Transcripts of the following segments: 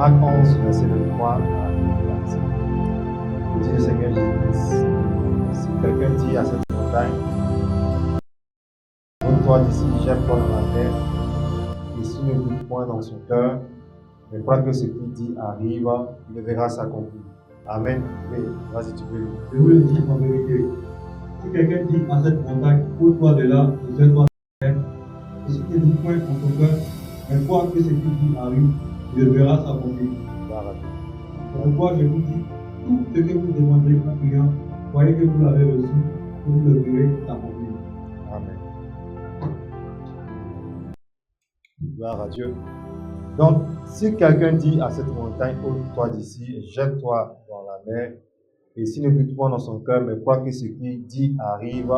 Marc 11, verset 23 à 24. Dit le Seigneur Jésus-Christ, si quelqu'un dit à cette montagne, ôte-toi d'ici, jette-toi dans la mer, et s'il ne doute point dans son cœur, mais croit que ce qu'il dit arrive, il le verra s'accomplir. Amen. Oui, vas-y, tu peux lire. Je vous le dis en vérité, si quelqu'un dit à cette montagne, ôte-toi de là, et jette-toi dans la mer, et s'il ne doute point en son cœur, mais croit que ce qu'il dit arrive, il le verra s'accomplir. C'est pourquoi je vous dis, tout ce que vous demanderez en priant, croyez que vous l'avez reçu, que vous le verrez s'accomplir. Amen. Gloire à Dieu. Donc, si quelqu'un dit à cette montagne, ôte-toi d'ici et jette-toi dans la mer, et s'il ne doute pas dans son cœur, mais croit que ce qu'il dit arrive,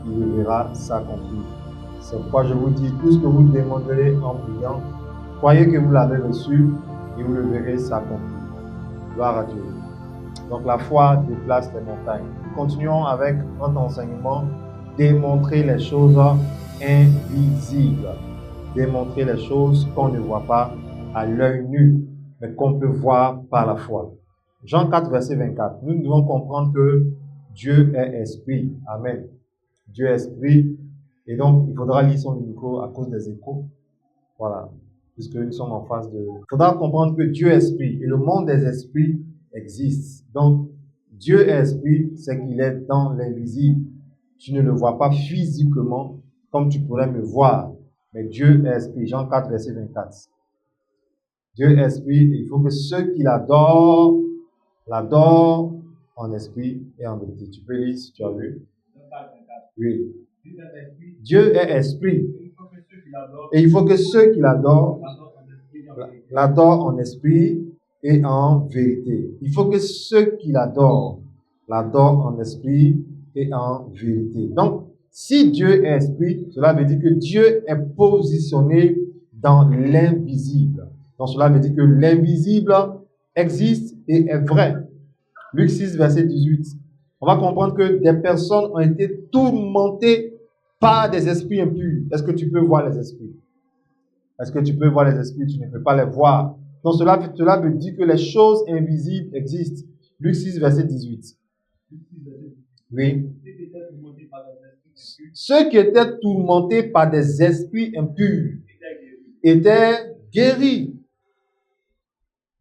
il le verra s'accomplir. C'est pourquoi je vous dis, tout ce que vous demanderez en priant, croyez que vous l'avez reçu et vous le verrez s'accomplir. Gloire à Dieu. Donc la foi déplace les montagnes. Continuons avec notre enseignement, démontrer les choses invisibles. Démontrer les choses qu'on ne voit pas à l'œil nu, mais qu'on peut voir par la foi. Jean 4, verset 24. Nous devons comprendre que Dieu est esprit. Amen. Dieu est esprit. Et donc, il faudra lire son micro à cause des échos. Voilà. Puisque nous sommes en face de... Il faudra comprendre que Dieu est esprit. Et le monde des esprits existe. Donc, Dieu est esprit, c'est qu'il est dans l'invisible. Tu ne le vois pas physiquement comme tu pourrais me voir. Mais Dieu est esprit. Jean 4, verset 24. Dieu est esprit et il faut que ceux qui l'adorent, l'adorent en esprit et en vérité. Tu peux lire si tu as lu. Oui. Dieu est esprit. Et il faut que ceux qui l'adorent, l'adorent en esprit et en vérité. Il faut que ceux qui l'adorent en esprit et en vérité. Donc, si Dieu est esprit, cela veut dire que Dieu est positionné dans l'invisible. Donc, cela veut dire que l'invisible existe et est vrai. Luc 6, verset 18. On va comprendre que des personnes ont été tourmentées par des esprits impurs. Est-ce que tu peux voir les esprits? Est-ce que tu peux voir les esprits? Tu ne peux pas les voir. Donc, cela veut dire que les choses invisibles existent. Luc 6, verset 18. Oui. Ceux qui étaient tourmentés par des esprits impurs étaient guéris.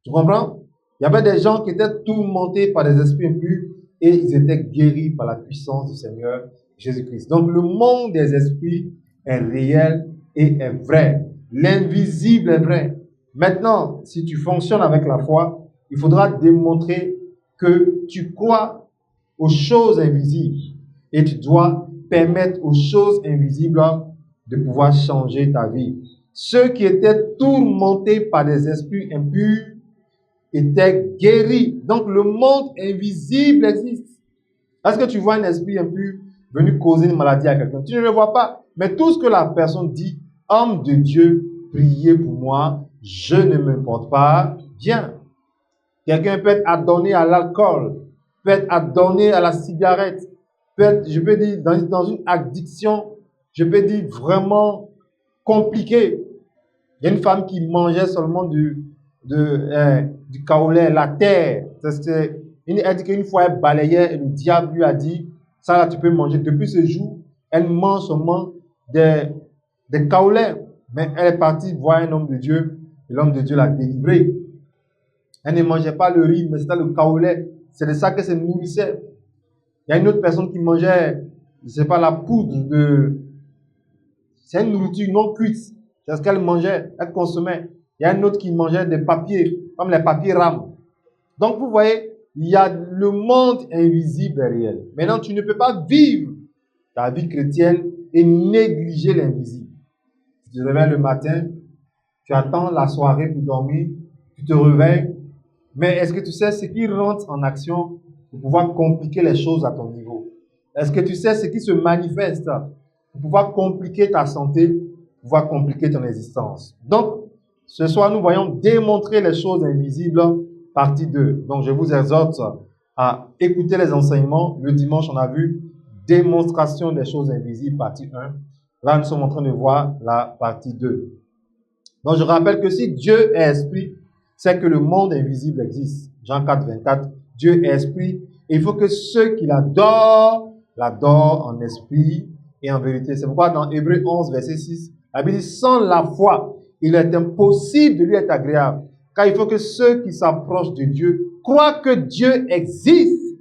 Tu comprends? Il y avait des gens qui étaient tourmentés par des esprits impurs et ils étaient guéris par la puissance du Seigneur Jésus-Christ. Donc le monde des esprits est réel et est vrai. L'invisible est vrai. Maintenant, si tu fonctionnes avec la foi, il faudra démontrer que tu crois aux choses invisibles et tu dois permettre aux choses invisibles de pouvoir changer ta vie. Ceux qui étaient tourmentés par des esprits impurs étaient guéris. Donc le monde invisible existe. Est-ce que tu vois un esprit impur venu causer une maladie à quelqu'un? Tu ne le vois pas. Mais tout ce que la personne dit, homme de Dieu, priez pour moi, je ne me porte pas bien. Quelqu'un peut être adonné à l'alcool, peut être adonné à la cigarette, peut être, je peux dire, dans une addiction, je peux dire vraiment compliquée. Il y a une femme qui mangeait seulement du kaolin, la terre. Elle dit qu'une fois elle balayait et le diable lui a dit, ça là tu peux manger. Depuis ce jour, elle mange seulement des kaolins. Mais elle est partie voir un homme de Dieu et l'homme de Dieu l'a délivré. Elle ne mangeait pas le riz, mais c'était le kaolin. C'est de ça qu'elle se nourrissait. Il y a une autre personne qui mangeait, je ne sais pas, la poudre de... C'est une nourriture non cuite. C'est ce qu'elle mangeait, elle consommait. Il y a une autre qui mangeait des papiers, comme les papiers rames. Donc vous voyez, il y a le monde invisible et réel. Maintenant, tu ne peux pas vivre ta vie chrétienne et négliger l'invisible. Tu te réveilles le matin, tu attends la soirée pour dormir, tu te réveilles, mais est-ce que tu sais ce qui rentre en action pour pouvoir compliquer les choses à ton niveau? Est-ce que tu sais ce qui se manifeste pour pouvoir compliquer ta santé, pour pouvoir compliquer ton existence? Donc, ce soir, nous voyons démontrer les choses invisibles, partie 2. Donc, je vous exhorte à écouter les enseignements. Le dimanche, on a vu démonstration des choses invisibles, partie 1. Là, nous sommes en train de voir la partie 2. Donc, je rappelle que si Dieu est esprit, c'est que le monde invisible existe. Jean 4, 24, Dieu est esprit, et il faut que ceux qui l'adorent en esprit et en vérité. C'est pourquoi dans Hébreux 11, verset 6, la Bible dit, sans la foi, il est impossible de lui être agréable, car il faut que ceux qui s'approchent de Dieu croient que Dieu existe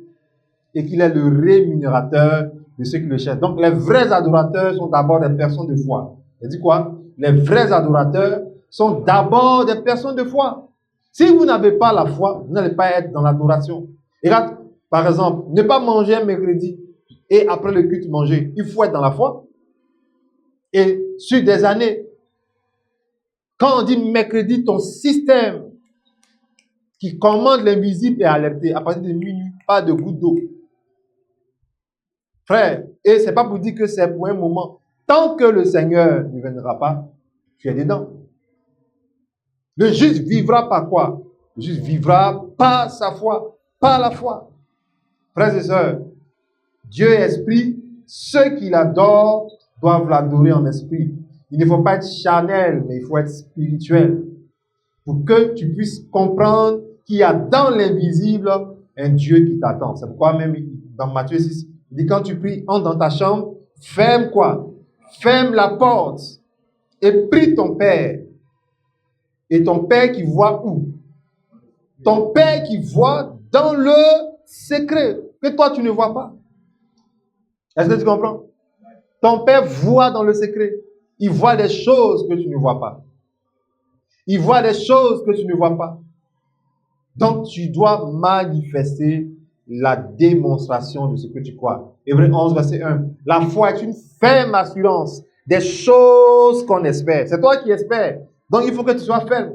et qu'il est le rémunérateur de ceux qui le cherchent. Donc, les vrais adorateurs sont d'abord des personnes de foi. Il dit quoi? Les vrais adorateurs sont d'abord des personnes de foi. Si vous n'avez pas la foi, vous n'allez pas être dans l'adoration. Et regarde, par exemple, ne pas manger un mercredi et après le culte manger, il faut être dans la foi. Et sur des années, quand on dit mercredi, ton système qui commande l'invisible est alerté. À partir de minuit, pas de goutte d'eau. Frère, et c'est pas pour dire que c'est pour un moment. Tant que le Seigneur ne viendra pas, tu es dedans. Le juste vivra par quoi? Le juste vivra par sa foi, par la foi. Frères et sœurs, Dieu est esprit. Ceux qui l'adorent doivent l'adorer en esprit. Il ne faut pas être charnel, mais il faut être spirituel. Pour que tu puisses comprendre qu'il y a dans l'invisible un Dieu qui t'attend. C'est pourquoi même dans Matthieu 6, il dit quand tu pries, entre dans ta chambre, ferme quoi? Ferme la porte et prie ton Père. Et ton Père qui voit où? Ton Père qui voit dans le secret, que toi tu ne vois pas. Est-ce que tu comprends? Ton Père voit dans le secret. Il voit des choses que tu ne vois pas. Il voit des choses que tu ne vois pas. Donc, tu dois manifester la démonstration de ce que tu crois. Hébreux 11, verset 1. La foi est une ferme assurance des choses qu'on espère. C'est toi qui espères. Donc, il faut que tu sois ferme.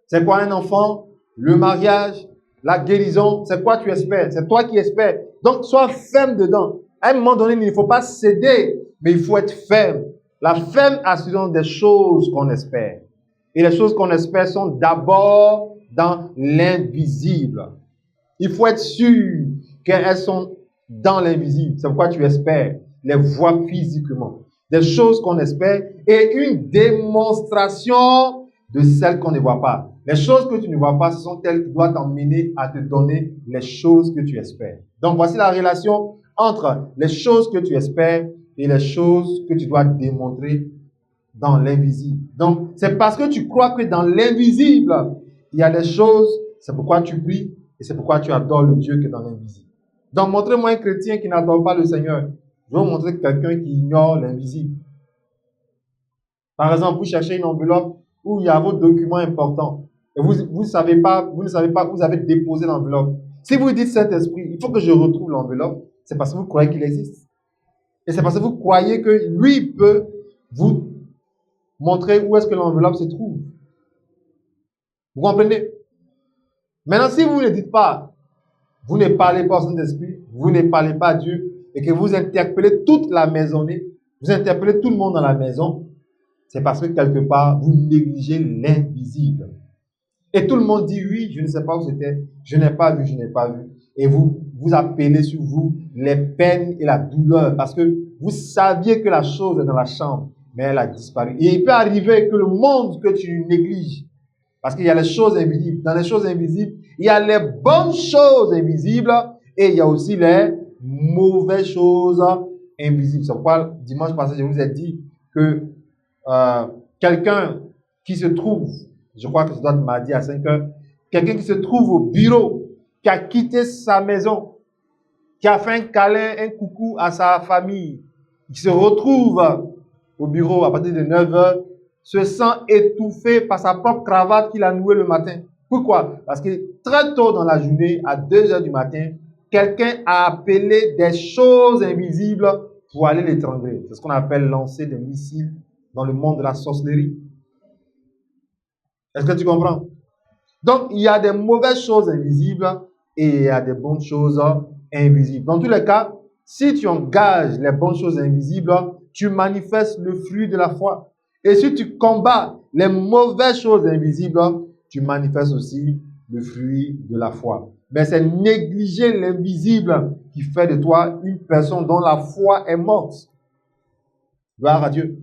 C'est quoi un enfant? Le mariage, la guérison. C'est quoi tu espères? C'est toi qui espères. Donc, sois ferme dedans. À un moment donné, il ne faut pas céder, mais il faut être ferme. La ferme assurance des choses qu'on espère. Et les choses qu'on espère sont d'abord dans l'invisible. Il faut être sûr qu'elles sont dans l'invisible. C'est pourquoi tu espères les voir physiquement. Des choses qu'on espère et une démonstration de celles qu'on ne voit pas. Les choses que tu ne vois pas, ce sont elles qui doivent t'emmener à te donner les choses que tu espères. Donc, voici la relation entre les choses que tu espères et les choses que tu dois démontrer dans l'invisible. Donc, c'est parce que tu crois que dans l'invisible, il y a des choses, c'est pourquoi tu pries et c'est pourquoi tu adores le Dieu qui est dans l'invisible. Donc, montrez-moi un chrétien qui n'adore pas le Seigneur. Je vais vous montrer quelqu'un qui ignore l'invisible. Par exemple, vous cherchez une enveloppe où il y a vos documents importants et vous ne savez pas où vous avez déposé l'enveloppe. Si vous dites Saint-Esprit, il faut que je retrouve l'enveloppe, c'est parce que vous croyez qu'il existe. Et c'est parce que vous croyez que lui peut vous montrer où est-ce que l'enveloppe se trouve. Vous comprenez? Maintenant, si vous ne dites pas, vous ne parlez pas au Saint-Esprit, vous ne parlez pas à Dieu, et que vous interpellez toute la maisonnée, vous interpellez tout le monde dans la maison, c'est parce que quelque part, vous négligez l'invisible. Et tout le monde dit, oui, je ne sais pas où c'était, je n'ai pas vu, je n'ai pas vu. Et vous appelez sur vous les peines et la douleur, parce que vous saviez que la chose est dans la chambre, mais elle a disparu. Et il peut arriver que le monde que tu négliges, parce qu'il y a les choses invisibles. Dans les choses invisibles, il y a les bonnes choses invisibles et il y a aussi les mauvaises choses invisibles. C'est pourquoi dimanche passé, je vous ai dit que quelqu'un qui se trouve, je crois que ça doit être mardi à 5 heures, quelqu'un qui se trouve au bureau, qui a quitté sa maison, qui a fait un câlin, un coucou à sa famille, qui se retrouve au bureau à partir de 9 heures, se sent étouffé par sa propre cravate qu'il a nouée le matin. Pourquoi? Parce que très tôt dans la journée, à 2 heures du matin, quelqu'un a appelé des choses invisibles pour aller l'étrangler. C'est ce qu'on appelle lancer des missiles dans le monde de la sorcellerie. Est-ce que tu comprends? Donc, il y a des mauvaises choses invisibles et il y a des bonnes choses invisibles. Dans tous les cas, si tu engages les bonnes choses invisibles, tu manifestes le fruit de la foi. Et si tu combats les mauvaises choses invisibles, tu manifestes aussi le fruit de la foi. Mais c'est négliger l'invisible qui fait de toi une personne dont la foi est morte. Gloire à Dieu.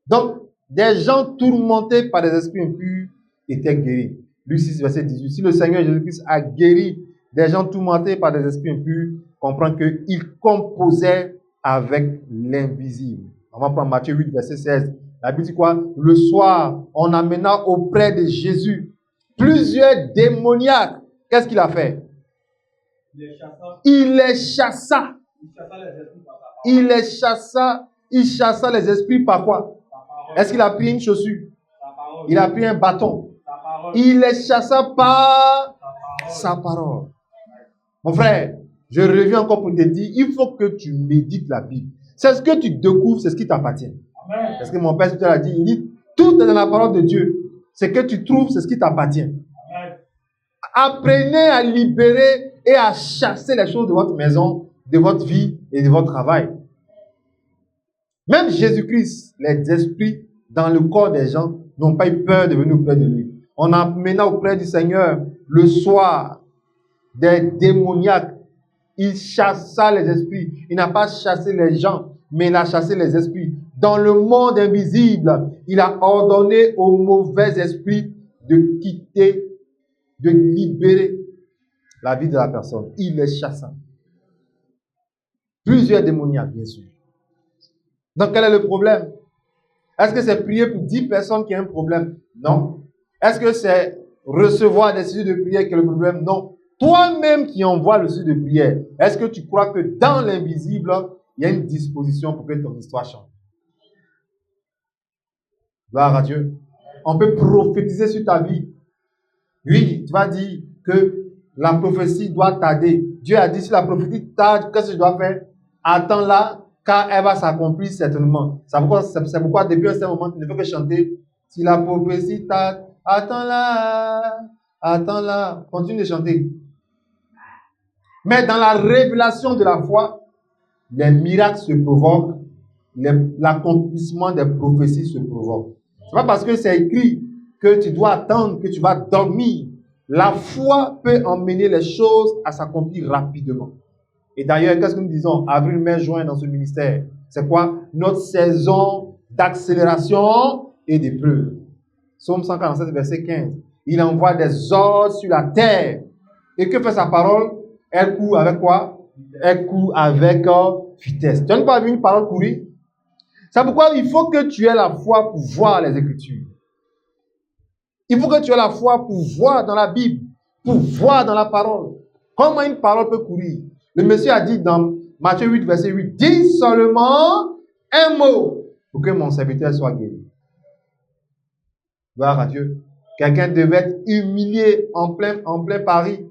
Donc, des gens tourmentés par des esprits impurs étaient guéris. Luc 6, verset 18. Si le Seigneur Jésus-Christ a guéri des gens tourmentés par des esprits impurs, comprend qu'il composait avec l'invisible. On va prendre Matthieu 8, verset 16. La Bible dit quoi? Le soir, on amena auprès de Jésus plusieurs démoniaques. Qu'est-ce qu'il a fait? Il les chassa. Il chassa les esprits par quoi? Est-ce qu'il a pris une chaussure? Il a pris un bâton. Il les chassa par sa parole. Mon frère, je reviens encore pour te dire, il faut que tu médites la Bible. C'est ce que tu découvres, c'est ce qui t'appartient. Parce que mon père a dit, il dit, tout est dans la parole de Dieu. Ce que tu trouves, c'est ce qui t'appartient. Apprenez à libérer et à chasser les choses de votre maison, de votre vie et de votre travail. Même Jésus-Christ, les esprits dans le corps des gens n'ont pas eu peur de venir auprès de lui. On amena auprès du Seigneur le soir des démoniaques. Il chassa les esprits. Il n'a pas chassé les gens, mais il a chassé les esprits. Dans le monde invisible, il a ordonné aux mauvais esprits de quitter, de libérer la vie de la personne. Il les chassa. Plusieurs démoniaques, bien sûr. Donc, quel est le problème? Est-ce que c'est prier pour 10 personnes qui ont un problème? Non. Est-ce que c'est recevoir des sujets de prière qui est le problème? Non. Toi-même qui envoies le sujet de prière, est-ce que tu crois que dans l'invisible, il y a une disposition pour que ton histoire change? Gloire à Dieu. On peut prophétiser sur ta vie. Oui, tu vas dire que la prophétie doit tarder. Dieu a dit, si la prophétie tarde, qu'est-ce que je dois faire? Attends-la, car elle va s'accomplir certainement. C'est pourquoi depuis un certain moment, tu ne peux que chanter. Si la prophétie tarde, attends-la, attends-la. Continue de chanter. Mais dans la révélation de la foi, les miracles se provoquent, l'accomplissement des prophéties se provoque. Ce n'est pas parce que c'est écrit que tu dois attendre, que tu vas dormir. La foi peut emmener les choses à s'accomplir rapidement. Et d'ailleurs, qu'est-ce que nous disons? Avril, mai, juin dans ce ministère. C'est quoi? Notre saison d'accélération et d'épreuve. Psaume 147, verset 15. Il envoie des ordres sur la terre. Et que fait sa parole? Elle court avec quoi? Elle court avec vitesse. Tu n'as pas vu une parole courir? C'est pourquoi il faut que tu aies la foi pour voir les Écritures. Il faut que tu aies la foi pour voir dans la Bible, pour voir dans la parole. Comment une parole peut courir? Le monsieur a dit dans Matthieu 8, verset 8, dis seulement un mot pour que mon serviteur soit guéri. Gloire à Dieu. Quelqu'un devait être humilié en plein Paris.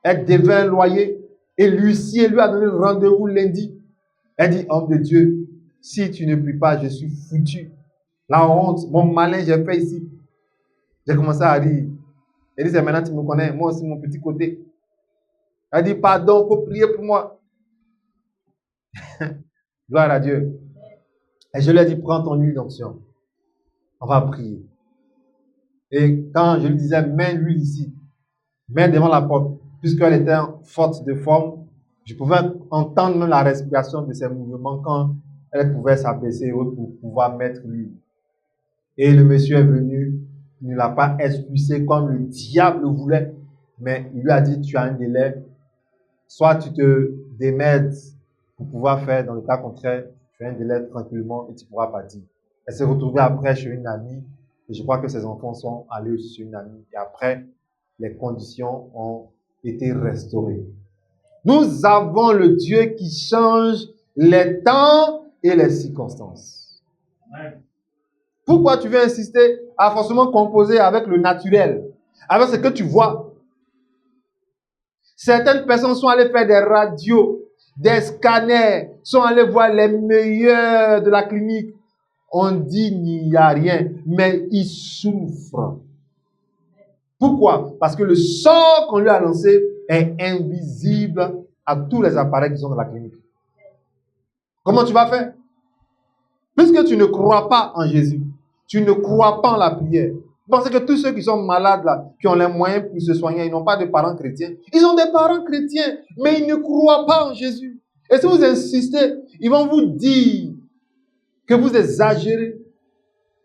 Elle devait un loyer. Et l'huissier lui a donné le rendez-vous lundi. Elle dit, homme de Dieu, si tu ne pries pas, je suis foutu. La honte, mon malin, j'ai fait ici. J'ai commencé à rire. Elle dit, c'est maintenant tu me connais, moi aussi mon petit côté. Elle dit, pardon, il faut prier pour moi. Gloire à Dieu. Et je lui ai dit, prends ton huile d'onction. On va prier. Et quand je lui disais, mets l'huile ici, mets devant la porte, puisqu'elle était forte de forme, je pouvais entendre même la respiration de ses mouvements quand elle pouvait s'abaisser pour pouvoir mettre l'huile. Et le monsieur est venu, il ne l'a pas expulsé comme le diable voulait, mais il lui a dit, tu as un délai, soit tu te démènes pour pouvoir faire, dans le cas contraire, tu as un délai tranquillement et tu pourras partir. Elle s'est retrouvée après chez une amie, et je crois que ses enfants sont allés aussi chez une amie, et après, les conditions ont été restaurées. Nous avons le Dieu qui change les temps et les circonstances. Amen. Pourquoi tu veux insister à forcément composer avec le naturel, avec ce que tu vois? Certaines personnes sont allées faire des radios, des scanners, sont allées voir les meilleurs de la clinique. On dit il n'y a rien, mais ils souffrent. Pourquoi? Parce que le sort qu'on lui a lancé est invisible à tous les appareils qui sont dans la clinique. Comment tu vas faire? Puisque tu ne crois pas en Jésus, tu ne crois pas en la prière. Parce que tous ceux qui sont malades là, qui ont les moyens pour se soigner, ils n'ont pas de parents chrétiens. Ils ont des parents chrétiens, mais ils ne croient pas en Jésus. Et si vous insistez, ils vont vous dire que vous exagérez.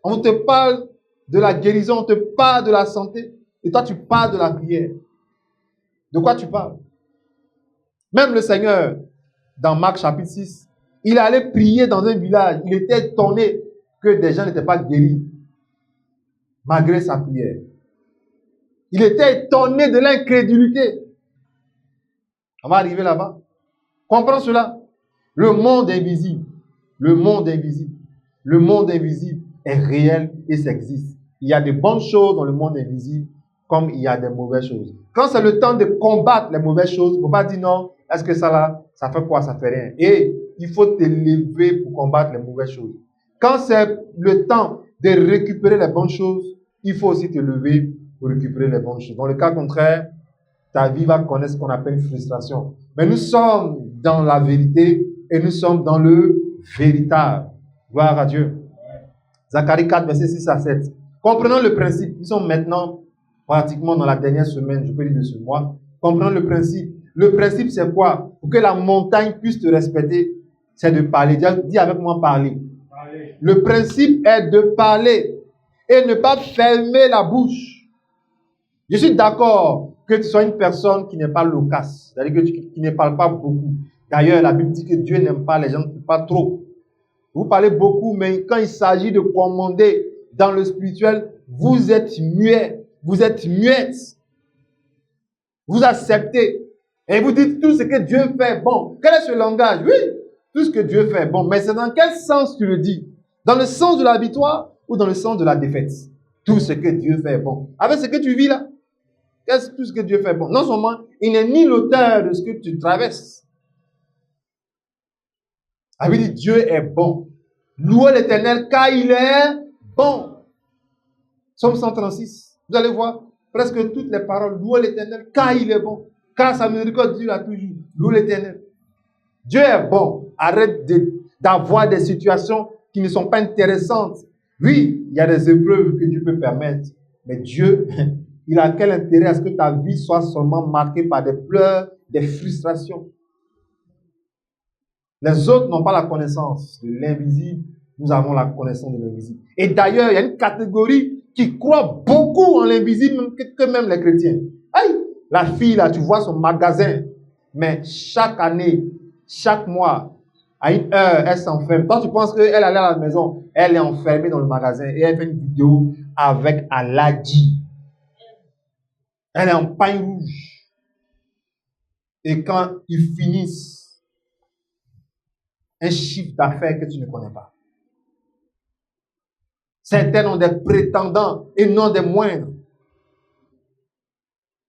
On te parle de la guérison, on te parle de la santé, et toi tu parles de la prière. De quoi tu parles? Même le Seigneur, dans Marc chapitre 6, il allait prier dans un village. Il était étonné que des gens n'étaient pas guéris, malgré sa prière. Il était étonné de l'incrédulité. On va arriver là-bas. Comprends cela. Le monde invisible, le monde invisible, le monde invisible est réel et ça existe. Il y a des bonnes choses dans le monde invisible comme il y a des mauvaises choses. Quand c'est le temps de combattre les mauvaises choses, il ne faut pas dire non, est-ce que ça là, ça fait quoi, ça fait rien. Et il faut te lever pour combattre les mauvaises choses. Quand c'est le temps de récupérer les bonnes choses, il faut aussi te lever pour récupérer les bonnes choses. Dans le cas contraire, ta vie va connaître ce qu'on appelle une frustration. Mais nous sommes dans la vérité et nous sommes dans le véritable. Gloire à Dieu. Zacharie 4, verset 6 à 7. Comprenons le principe. Nous sommes maintenant pratiquement dans la dernière semaine, je peux dire de ce mois. Comprenons le principe. Le principe, c'est quoi? Pour que la montagne puisse te respecter, c'est de parler. Dis avec moi, parler. Le principe est de parler et ne pas fermer la bouche. Je suis d'accord que tu sois une personne qui n'est pas loquace, c'est-à-dire qui ne parle pas beaucoup. D'ailleurs, la Bible dit que Dieu n'aime pas les gens qui ne parlent pas trop. Vous parlez beaucoup, mais quand il s'agit de commander dans le spirituel, vous êtes muet, vous êtes muette. Vous acceptez et vous dites tout ce que Dieu fait. Bon, quel est ce langage? Oui, tout ce que Dieu fait. Bon, mais c'est dans quel sens tu le dis? Dans le sens de la victoire ou dans le sens de la défaite? Tout ce que Dieu fait. Bon, avec ce que tu vis là, qu'est-ce tout ce que Dieu fait? Bon, non seulement il n'est ni l'auteur de ce que tu traverses. La Bible dit Dieu est bon. Louez l'Éternel car il est bon. Psaume 136. Vous allez voir presque toutes les paroles. Louez l'Éternel car il est bon. Car sa miséricorde dure à toujours. Louez l'Éternel. Dieu est bon. Arrête d'avoir des situations qui ne sont pas intéressantes. Oui, il y a des épreuves que Dieu peut permettre. Mais Dieu, il a quel intérêt à ce que ta vie soit seulement marquée par des pleurs, des frustrations? Les autres n'ont pas la connaissance de l'invisible. Nous avons la connaissance de l'invisible. Et d'ailleurs, il y a une catégorie qui croit beaucoup en l'invisible que même les chrétiens. Aïe, la fille là, tu vois son magasin. Mais chaque année, chaque mois, à une heure, elle s'enferme. Toi, tu penses qu'elle allait à la maison, elle est enfermée dans le magasin et elle fait une vidéo avec Aladi. Elle est en paille rouge. Et quand ils finissent, un chiffre d'affaires que tu ne connais pas. Certains ont des prétendants et non des moindres.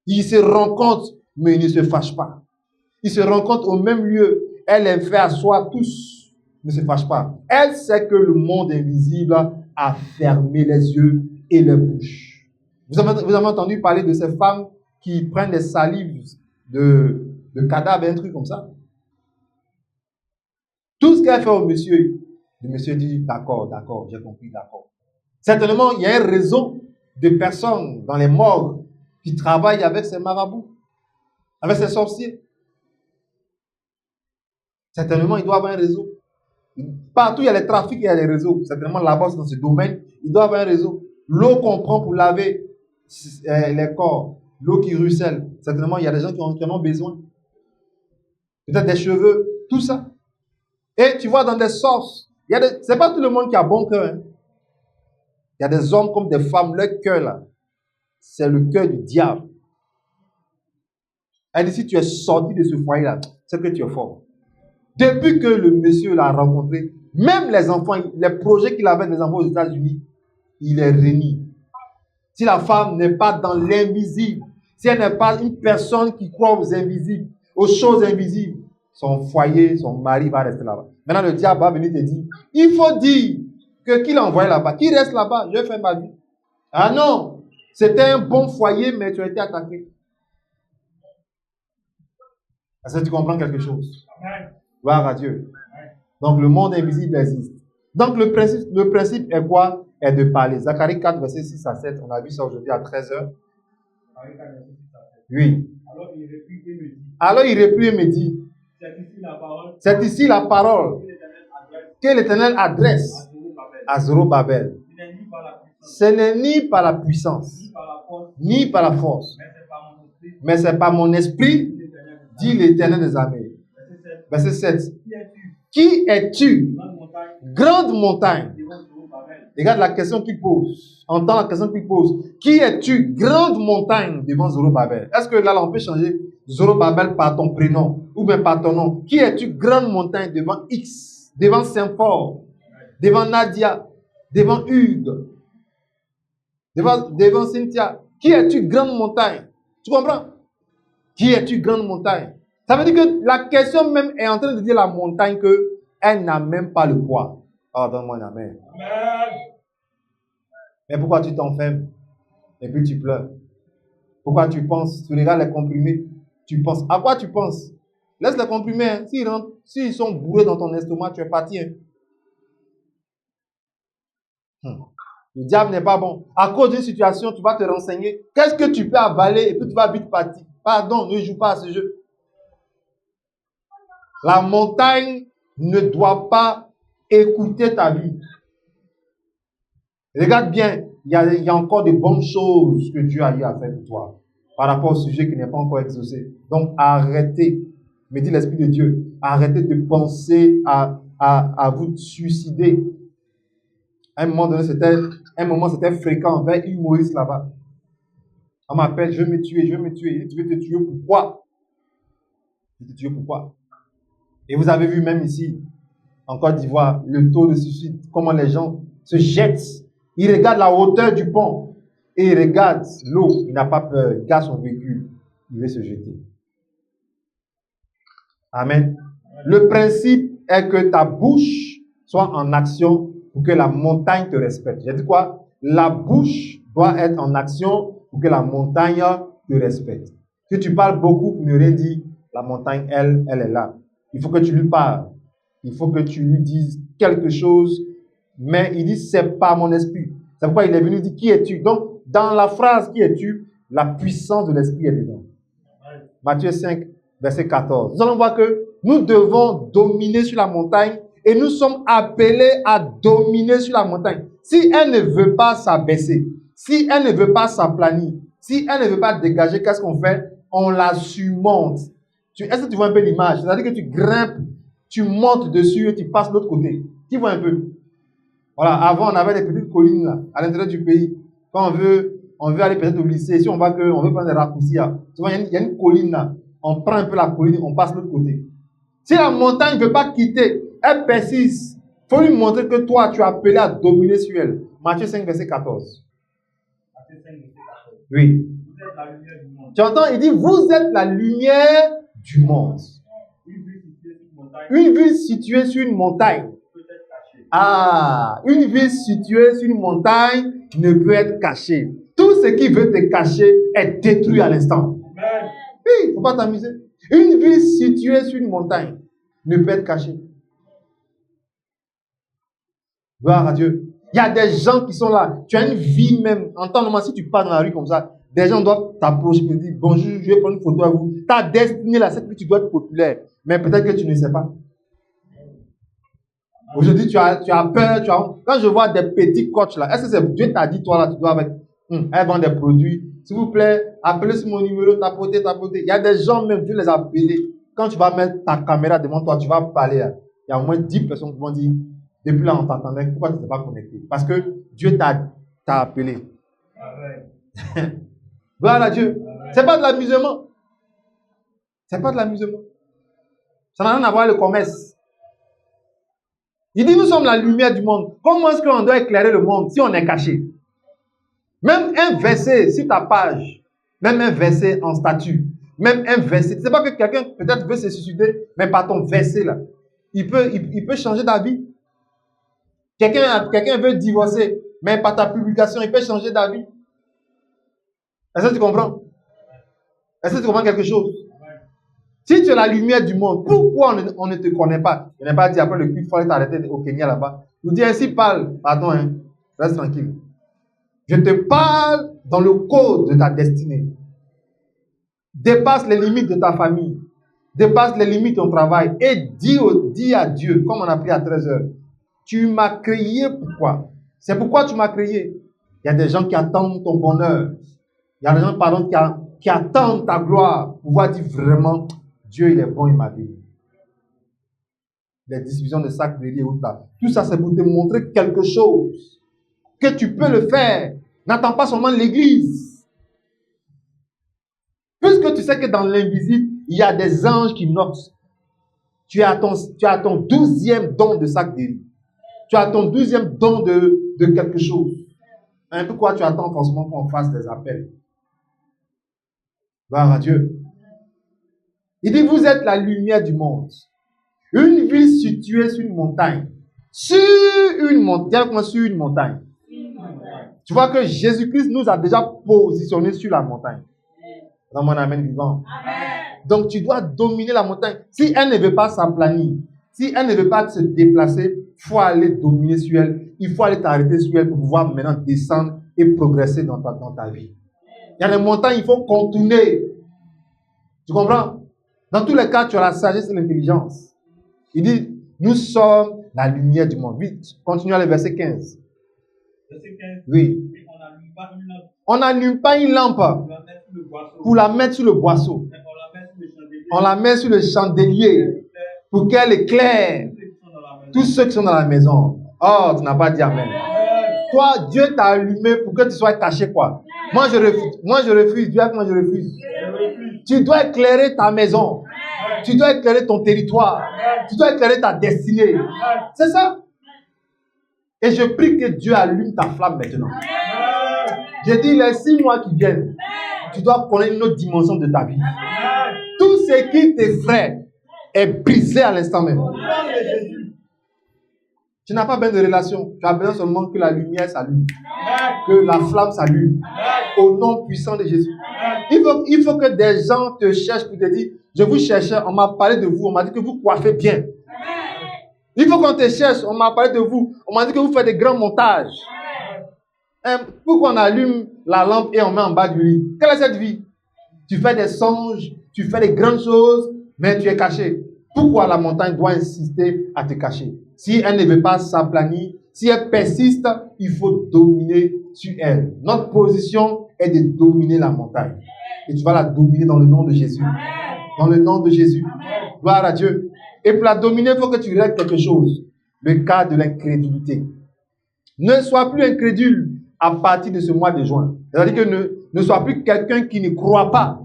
Ils se rencontrent, mais ils ne se fâchent pas. Ils se rencontrent au même lieu. Elle les fait asseoir tous, ne se fâchent pas. Elle sait que le monde invisible a fermé les yeux et les bouches. Vous avez entendu parler de ces femmes qui prennent des salives de cadavres, un truc comme ça? Tout ce qu'elle fait au monsieur, le monsieur dit d'accord, d'accord, j'ai compris, d'accord. Certainement, il y a un réseau de personnes dans les morgues qui travaillent avec ces marabouts, avec ces sorciers. Certainement, il doit y avoir un réseau. Partout, il y a les trafics, il y a les réseaux. Certainement, là-bas, dans ce domaine, il doit y avoir un réseau. L'eau qu'on prend pour laver les corps, l'eau qui ruisselle. Certainement, il y a des gens qui en ont besoin. Peut-être des cheveux, tout ça. Et tu vois, dans des sources, c'est pas tout le monde qui a bon cœur. Hein. Il y a des hommes comme des femmes, leur cœur là, c'est le cœur du diable. Elle dit, si tu es sorti de ce foyer-là, c'est que tu es fort. Depuis que le monsieur l'a rencontré, même les enfants, les projets qu'il avait des enfants aux États-Unis, il est réuni. Si la femme n'est pas dans l'invisible, si elle n'est pas une personne qui croit aux invisibles, aux choses invisibles, son foyer, son mari va rester là-bas. Maintenant, le diable va venir te dire, il faut dire que qu'il a envoyé là-bas, qu'il reste là-bas, je vais faire ma vie. Ah non, c'était un bon foyer, mais tu as été attaqué. Est-ce que tu comprends quelque chose? Gloire à Dieu. Donc, le monde invisible existe. Donc, le principe est quoi? Est de parler. Zacharie 4, verset 6 à 7. On a vu ça aujourd'hui à 13h. Oui. Alors, il réprit et me dit, c'est ici la parole que l'Éternel adresse à Zorobabel. Ce n'est ni par la puissance, ni par la force, mais c'est par mon esprit, dit l'Éternel des armées. Verset 7. Qui es-tu? Grande montagne. Regarde la question qu'il pose. Entends la question qu'il pose. Qui es-tu? Grande montagne devant Zorobabel. Est-ce que là, on peut changer Zorobabel par ton prénom ou bien par ton nom? Qui es-tu? Grande montagne devant X, devant Saint-Fort, devant Nadia, devant Hugues, devant Cynthia. Qui es-tu? Grande montagne. Tu comprends? Qui es-tu? Grande montagne. Ça veut dire que la question même est en train de dire la montagne qu'elle n'a même pas le poids. Oh, donne-moi un amen. Amen. Mais pourquoi tu t'enfermes et puis tu pleures? Pourquoi tu penses? Tu regardes les comprimés, tu penses. À quoi tu penses? Laisse les comprimés. Hein. S'ils sont bourrés dans ton estomac, tu es parti. Hein. Le diable n'est pas bon. À cause d'une situation, tu vas te renseigner. Qu'est-ce que tu peux avaler et puis tu vas vite partir. Pardon, ne joue pas à ce jeu. La montagne ne doit pas écouter ta vie. Regarde bien, il y a encore de bonnes choses que Dieu a eu à faire pour toi par rapport au sujet qui n'est pas encore exaucé. Donc arrêtez, me dit l'Esprit de Dieu, arrêtez de penser à vous suicider. À un moment donné, c'était fréquent vers une Maurice là-bas. On m'appelle, je veux me tuer, je veux me tuer. Tu veux te tuer pourquoi? Je veux te tuer pourquoi? Et vous avez vu même ici, en Côte d'Ivoire, le taux de suicide, comment les gens se jettent. Ils regardent la hauteur du pont et ils regardent l'eau. Il n'a pas peur, il garde son véhicule, il veut se jeter. Amen. Le principe est que ta bouche soit en action pour que la montagne te respecte. J'ai dit quoi? La bouche doit être en action pour que la montagne te respecte. Si tu parles beaucoup pour ne rien dire, la montagne, elle est là. Il faut que tu lui parles. Il faut que tu lui dises quelque chose. Mais il dit, c'est pas mon esprit. C'est pourquoi il est venu dire, qui es-tu? Donc, dans la phrase, qui es-tu? La puissance de l'esprit est dedans. Matthieu 5, verset 14. Nous allons voir que nous devons dominer sur la montagne et nous sommes appelés à dominer sur la montagne. Si elle ne veut pas s'abaisser, si elle ne veut pas s'aplanir, si elle ne veut pas dégager, qu'est-ce qu'on fait? On la surmonte. Est-ce que tu vois un peu l'image? C'est-à-dire que tu grimpes, tu montes dessus et tu passes de l'autre côté. Tu vois un peu? Voilà, avant on avait des petites collines là, à l'intérieur du pays. Quand on veut aller peut-être au lycée, si on veut prendre des raccourcis là, tu vois, il y a une colline là, on prend un peu la colline, on passe de l'autre côté. Si la montagne ne veut pas quitter, elle persiste. Il faut lui montrer que toi, tu es appelé à dominer sur elle. Matthieu 5, verset 14. Matthieu 5, verset 14. Oui. Vous êtes la lumière du monde. Tu entends? Il dit, vous êtes la lumière du monde. Une ville située sur une montagne. Ah, une ville située sur une montagne ne peut être cachée. Tout ce qui veut te cacher est détruit à l'instant. Oui, il ne faut pas t'amuser. Une ville située sur une montagne ne peut être cachée. Gloire à Dieu. Il y a des gens qui sont là. Tu as une vie même. En temps normal, si tu pars dans la rue comme ça, des gens doivent t'approcher et dire bonjour, je vais prendre une photo à vous. Ta destinée là, c'est que tu dois être populaire. Mais peut-être que tu ne sais pas. Aujourd'hui, tu as peur. Quand je vois des petits coachs là, est-ce que c'est Dieu t'a dit, toi là, tu dois avec. Elle vend des produits. S'il vous plaît, appelez sur mon numéro, tapotez. Il y a des gens même, Dieu les a appelés. Quand tu vas mettre ta caméra devant toi, tu vas parler. Là. Il y a au moins 10 personnes qui vont dire, depuis là, on t'entendait, pourquoi tu ne t'es pas connecté? Parce que Dieu t'a appelé. Gloire à Dieu. C'est pas de l'amusement. C'est pas de l'amusement. Ça n'a rien à voir avec le commerce. Il dit, nous sommes la lumière du monde. Comment est-ce qu'on doit éclairer le monde si on est caché? Même un verset sur ta page, même un verset en statut, même un verset. C'est pas que quelqu'un peut-être veut se suicider, mais par ton verset là, il peut changer d'avis. Quelqu'un veut divorcer, mais par ta publication, il peut changer d'avis. Est-ce que tu comprends? Est-ce que tu comprends quelque chose? Si tu es la lumière du monde, pourquoi on ne te connaît pas? Je n'ai pas dit après le culte, il faut t'arrêter au Kenya là-bas. Je vous dis ainsi, parle. Pardon, hein. Reste tranquille. Je te parle dans le code de ta destinée. Dépasse les limites de ta famille. Dépasse les limites de ton travail. Et dis à Dieu, comme on a pris à 13h, tu m'as créé pourquoi? C'est pourquoi tu m'as créé. Il y a des gens qui attendent ton bonheur. Il y a des gens, pardon, qui attendent ta gloire pour pouvoir dire vraiment, Dieu, il est bon, il m'a béni. Les distributions de sacs de riz et autres là. Tout ça, c'est pour te montrer quelque chose. Que tu peux le faire. N'attends pas seulement l'église. Puisque tu sais que dans l'invisible, il y a des anges qui notent. Tu as ton 12e don de sac de riz. Tu as ton 12e don de quelque chose. Un peu quoi tu attends forcément qu'on fasse des appels. Gloire à Dieu. Il dit, vous êtes la lumière du monde. Une ville située sur une montagne. Sur une montagne. Sur une montagne. Tu vois que Jésus-Christ nous a déjà positionnés sur la montagne. Dans mon amen vivant. Amen. Donc tu dois dominer la montagne. Si elle ne veut pas s'aplanir, si elle ne veut pas se déplacer, il faut aller dominer sur elle. Il faut aller t'arrêter sur elle pour pouvoir maintenant descendre et progresser dans ta vie. Il y a les montagnes, il faut contourner. Tu comprends? Dans tous les cas, tu as la sagesse et l'intelligence. Il dit, nous sommes la lumière du monde. Oui, continuons le verset 15. Verset 15. Oui. On n'allume pas une lampe On n'allume pas une lampe pour la mettre sur le boisseau. On la met sur le chandelier pour qu'elle éclaire tous ceux qui sont dans la maison. Oh, tu n'as pas dit amen. Toi, Dieu t'a allumé pour que tu sois caché quoi. Moi, je refuse. Moi, je refuse. Dieu, moi, je refuse. Tu dois éclairer ta maison. Tu dois éclairer ton territoire. Tu dois éclairer ta destinée. C'est ça. Et je prie que Dieu allume ta flamme maintenant. Je dis, les 6 mois qui viennent, tu dois connaître une autre dimension de ta vie. Tout ce qui t'effraie est brisé à l'instant même. Tu n'as pas besoin de relation. Tu as besoin seulement que la lumière s'allume. Que la flamme s'allume. Au nom puissant de Jésus. Il faut que des gens te cherchent pour te dire, je vous cherchais, on m'a parlé de vous, on m'a dit que vous coiffez bien. Il faut qu'on te cherche, on m'a parlé de vous, on m'a dit que vous faites des grands montages. Pourquoi on allume la lampe et on met en bas du lit? Quelle est cette vie? Tu fais des songes, tu fais des grandes choses, mais tu es caché. Pourquoi la montagne doit insister à te cacher? Si elle ne veut pas s'aplanir, si elle persiste, il faut dominer sur elle. Notre position est de dominer la montagne. Et tu vas la dominer dans le nom de Jésus. Dans le nom de Jésus. Gloire à Dieu. Et pour la dominer, il faut que tu règles quelque chose. Le cas de l'incrédulité. Ne sois plus incrédule à partir de ce mois de juin. C'est-à-dire que ne sois plus quelqu'un qui ne croit pas.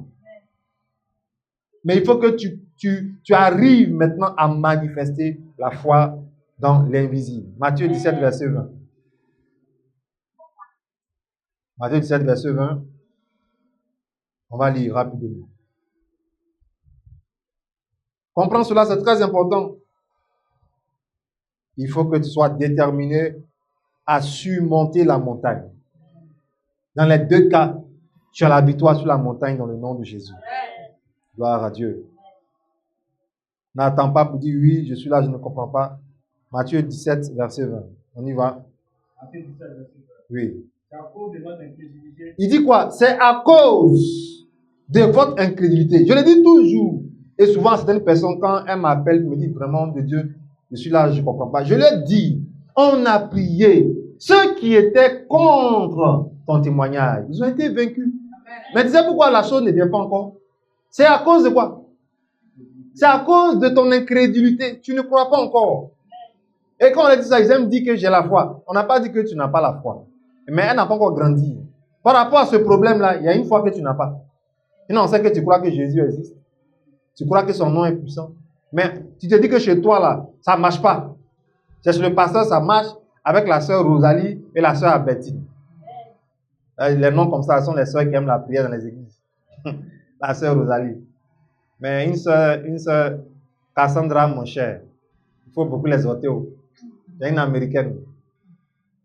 Mais il faut que tu arrives maintenant à manifester la foi dans l'invisible. Matthieu 17, verset 20. Matthieu 17, verset 20. On va lire rapidement. Comprends cela, c'est très important. Il faut que tu sois déterminé à surmonter la montagne. Dans les 2 cas, tu as la victoire sur la montagne dans le nom de Jésus. Gloire à Dieu. N'attends pas pour dire oui, je suis là, je ne comprends pas. Matthieu 17, verset 20. On y va. Matthieu 17, verset 20. Oui. C'est à cause de votre incrédulité. Il dit quoi? C'est à cause de votre incrédulité. Je le dis toujours. Et souvent, certaines personnes, quand elles m'appellent, me disent vraiment de Dieu, je suis là, je ne comprends pas. Je leur dis, on a prié. Ceux qui étaient contre ton témoignage, ils ont été vaincus. Mais tu sais pourquoi la chose ne vient pas encore? C'est à cause de quoi? C'est à cause de ton incrédulité. Tu ne crois pas encore. Et quand on a dit ça, ils aiment dire que j'ai la foi. On n'a pas dit que tu n'as pas la foi. Mais elle n'a pas encore grandi. Par rapport à ce problème-là, il y a une foi que tu n'as pas. Sinon, on sait que tu crois que Jésus existe. Tu crois que son nom est puissant. Mais tu te dis que chez toi, là, ça ne marche pas. C'est chez le pasteur, ça marche avec la sœur Rosalie et la sœur Abetine. Les noms comme ça sont les sœurs qui aiment la prière dans les églises. La sœur Rosalie. Mais une sœur Cassandra, mon cher, il faut beaucoup les ôter. Il y a une américaine.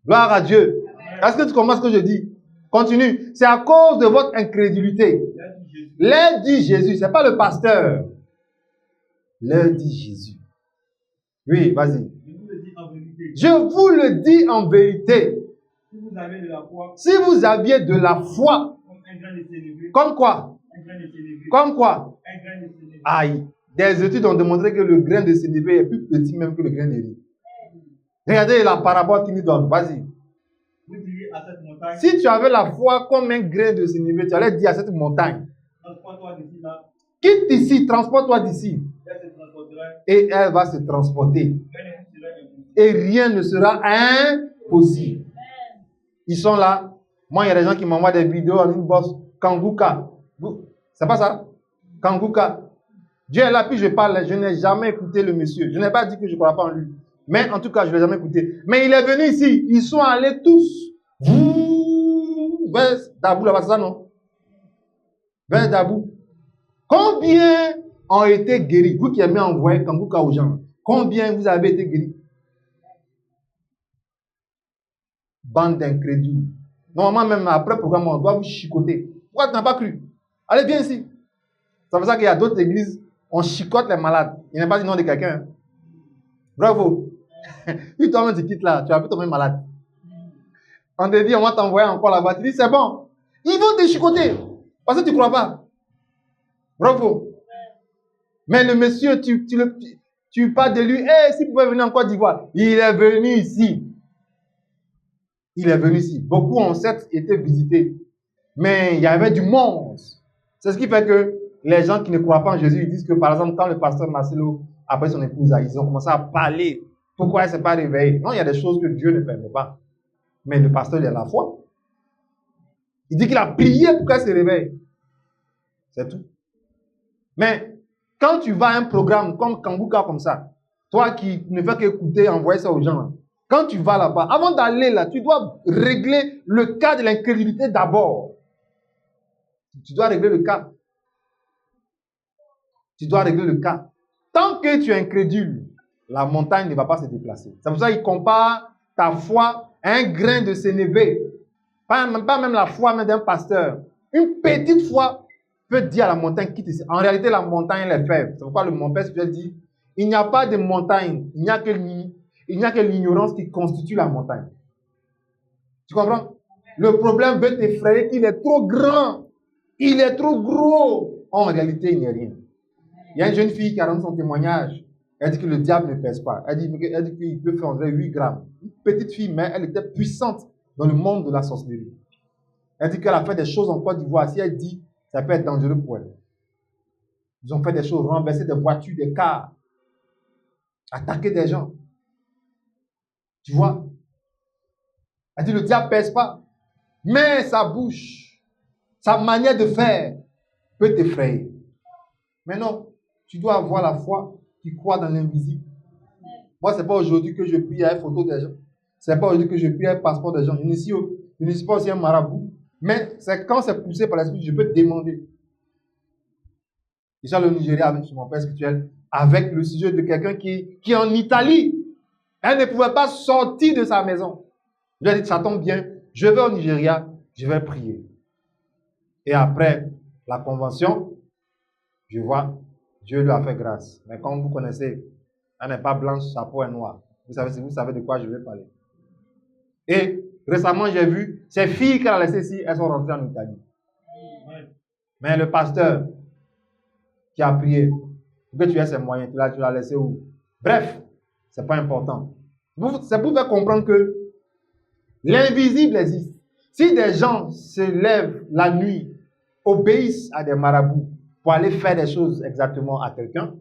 Gloire à Dieu. Est-ce que tu comprends ce que je dis? Continue. C'est à cause de votre incrédulité. Leur dit Jésus. Ce n'est pas le pasteur. Leur dit Jésus. Oui, vas-y. Je vous le dis en vérité. Si vous avez de la foi. Si vous aviez de la foi. Comme quoi? Comme quoi? Aïe. Des études ont démontré que le grain de sénévé est plus petit même que le grain de riz. Regardez la parabole qu'il nous donne. Vas-y. Vous direz à cette montagne, Si tu avais la foi comme un grain de sénévé, tu allais dire à cette montagne, transporte-toi d'ici là, quitte ici, transporte-toi d'ici. elle se transportera, Et elle va se transporter. rien ne sera impossible. Et rien ne sera impossible. Ils sont là. Moi, il y a des gens qui m'envoient des vidéos en inbox. Kanguka. C'est pas ça? Kanguka. Dieu est là, puis je parle. Je n'ai jamais écouté le monsieur. Je n'ai pas dit que je ne crois pas en lui. Mais en tout cas, je ne l'ai jamais écouté. Mais il est venu ici. Ils sont allés tous. Vers Dabou, là-bas, c'est ça, non? Vers Dabou. Combien ont été guéris? Vous qui aimez envoyer Kanguka aux gens. Combien vous avez été guéris? Bande d'incrédules. Normalement, même après le programme, on doit vous chicoter. Pourquoi tu n'as pas cru? Allez, viens ici. C'est pour ça qu'il y a d'autres églises, on chicote les malades. Il n'est pas du nom de quelqu'un. Bravo. Puis toi-même, tu quittes là, tu vas plus tomber malade. On te dit, on va t'envoyer encore là-bas. Tu dis, c'est bon. Ils vont te chicoter. Parce que tu ne crois pas. Bravo. Mais le monsieur, tu parles de lui. Eh, s'il pouvait venir en Côte d'Ivoire. Il est venu ici. Il est venu ici. Beaucoup ont certes été visités. Mais il y avait du monde. C'est ce qui fait que les gens qui ne croient pas en Jésus, ils disent que, par exemple, quand le pasteur Marcelo, après son épouse, ils ont commencé à parler. Pourquoi elle ne s'est pas réveillée? Non, il y a des choses que Dieu ne permet pas. Mais le pasteur, il a la foi. Il dit qu'il a prié pour qu'elle se réveille. C'est tout. Mais quand tu vas à un programme comme Kanguka, comme ça, toi qui ne fais qu'écouter, envoyer ça aux gens, quand tu vas là-bas, avant d'aller là, tu dois régler le cas de l'incrédulité d'abord. Tu dois régler le cas. Tu dois régler le cas. Tant que tu es incrédule, la montagne ne va pas se déplacer. C'est pour ça qu'il compare ta foi à un grain de sénévé. Pas même la foi mais d'un pasteur. Une petite foi peut dire à la montagne quitte ici. En réalité, la montagne elle est faible. C'est pourquoi mon père spirituel dit il n'y a pas de montagne. Il n'y a que l'ignorance qui constitue la montagne. Tu comprends? Le problème veut t'effrayer qu'il est trop grand. Il est trop gros. En réalité, il n'y a rien. Il y a une jeune fille qui a rendu son témoignage. Elle dit que le diable ne pèse pas. Elle dit qu'il peut faire 8 grammes. Une petite fille, mais elle était puissante dans le monde de la sorcellerie. Elle dit qu'elle a fait des choses en Côte d'Ivoire. Si elle dit, ça peut être dangereux pour elle. Ils ont fait des choses, renversé des voitures, des cars, attaqué des gens. Tu vois? Elle dit, le diable ne pèse pas. Mais sa bouche, sa manière de faire peut t'effrayer. Mais non, tu dois avoir la foi qui croit dans l'invisible. Moi, ce n'est pas aujourd'hui que je prie à une photo des gens. Ce n'est pas aujourd'hui que je prie à un passeport des gens. Je ne suis pas aussi un marabout. Mais c'est quand c'est poussé par l'esprit, je peux te demander. Je suis allé au Nigeria avec mon père spirituel, avec le sujet de quelqu'un qui est en Italie. Elle ne pouvait pas sortir de sa maison. Je lui ai dit, ça tombe bien, je vais au Nigeria, je vais prier. Et après la convention, je vois, Dieu lui a fait grâce. Mais comme vous connaissez, elle n'est pas blanche, sa peau est noire. Vous savez de quoi je vais parler. Et récemment, j'ai vu ces filles qu'elle a laissées ici, elles sont rentrées en Italie. Mais le pasteur qui a prié, que tu aies ses moyens, tu l'as laissé où? Bref, ce n'est pas important. C'est pour faire comprendre que l'invisible existe. Si des gens se lèvent la nuit, obéissent à des marabouts pour aller faire des choses exactement à quelqu'un,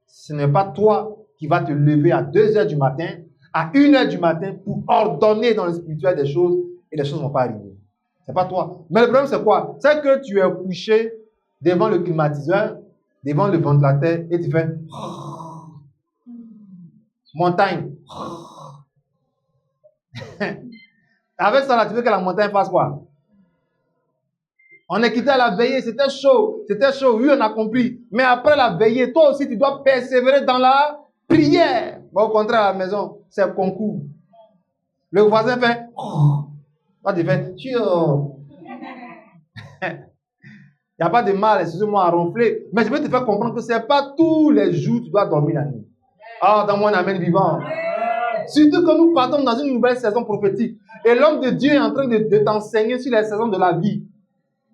ce n'est pas toi qui vas te lever à 2 heures du matin, à 1 heure du matin pour ordonner dans le spirituel des choses et les choses ne vont pas arriver. Ce n'est pas toi. Mais le problème c'est quoi? C'est que tu es couché devant le climatiseur, devant le ventilateur et tu fais montagne. Avec ça là, tu veux que la montagne fasse quoi? On est quitté à la veillée, c'était chaud, oui, on a compris. Mais après la veillée, toi aussi, tu dois persévérer dans la prière. Bon, au contraire, à la maison, c'est concours. Le voisin fait, toi, tu fais, il n'y a pas de mal, excusez-moi, à ronfler. Mais je veux te faire comprendre que ce n'est pas tous les jours que tu dois dormir la nuit. Ah, dans mon amen vivant. Surtout que nous partons dans une nouvelle saison prophétique. Et l'homme de Dieu est en train de t'enseigner sur les saisons de la vie.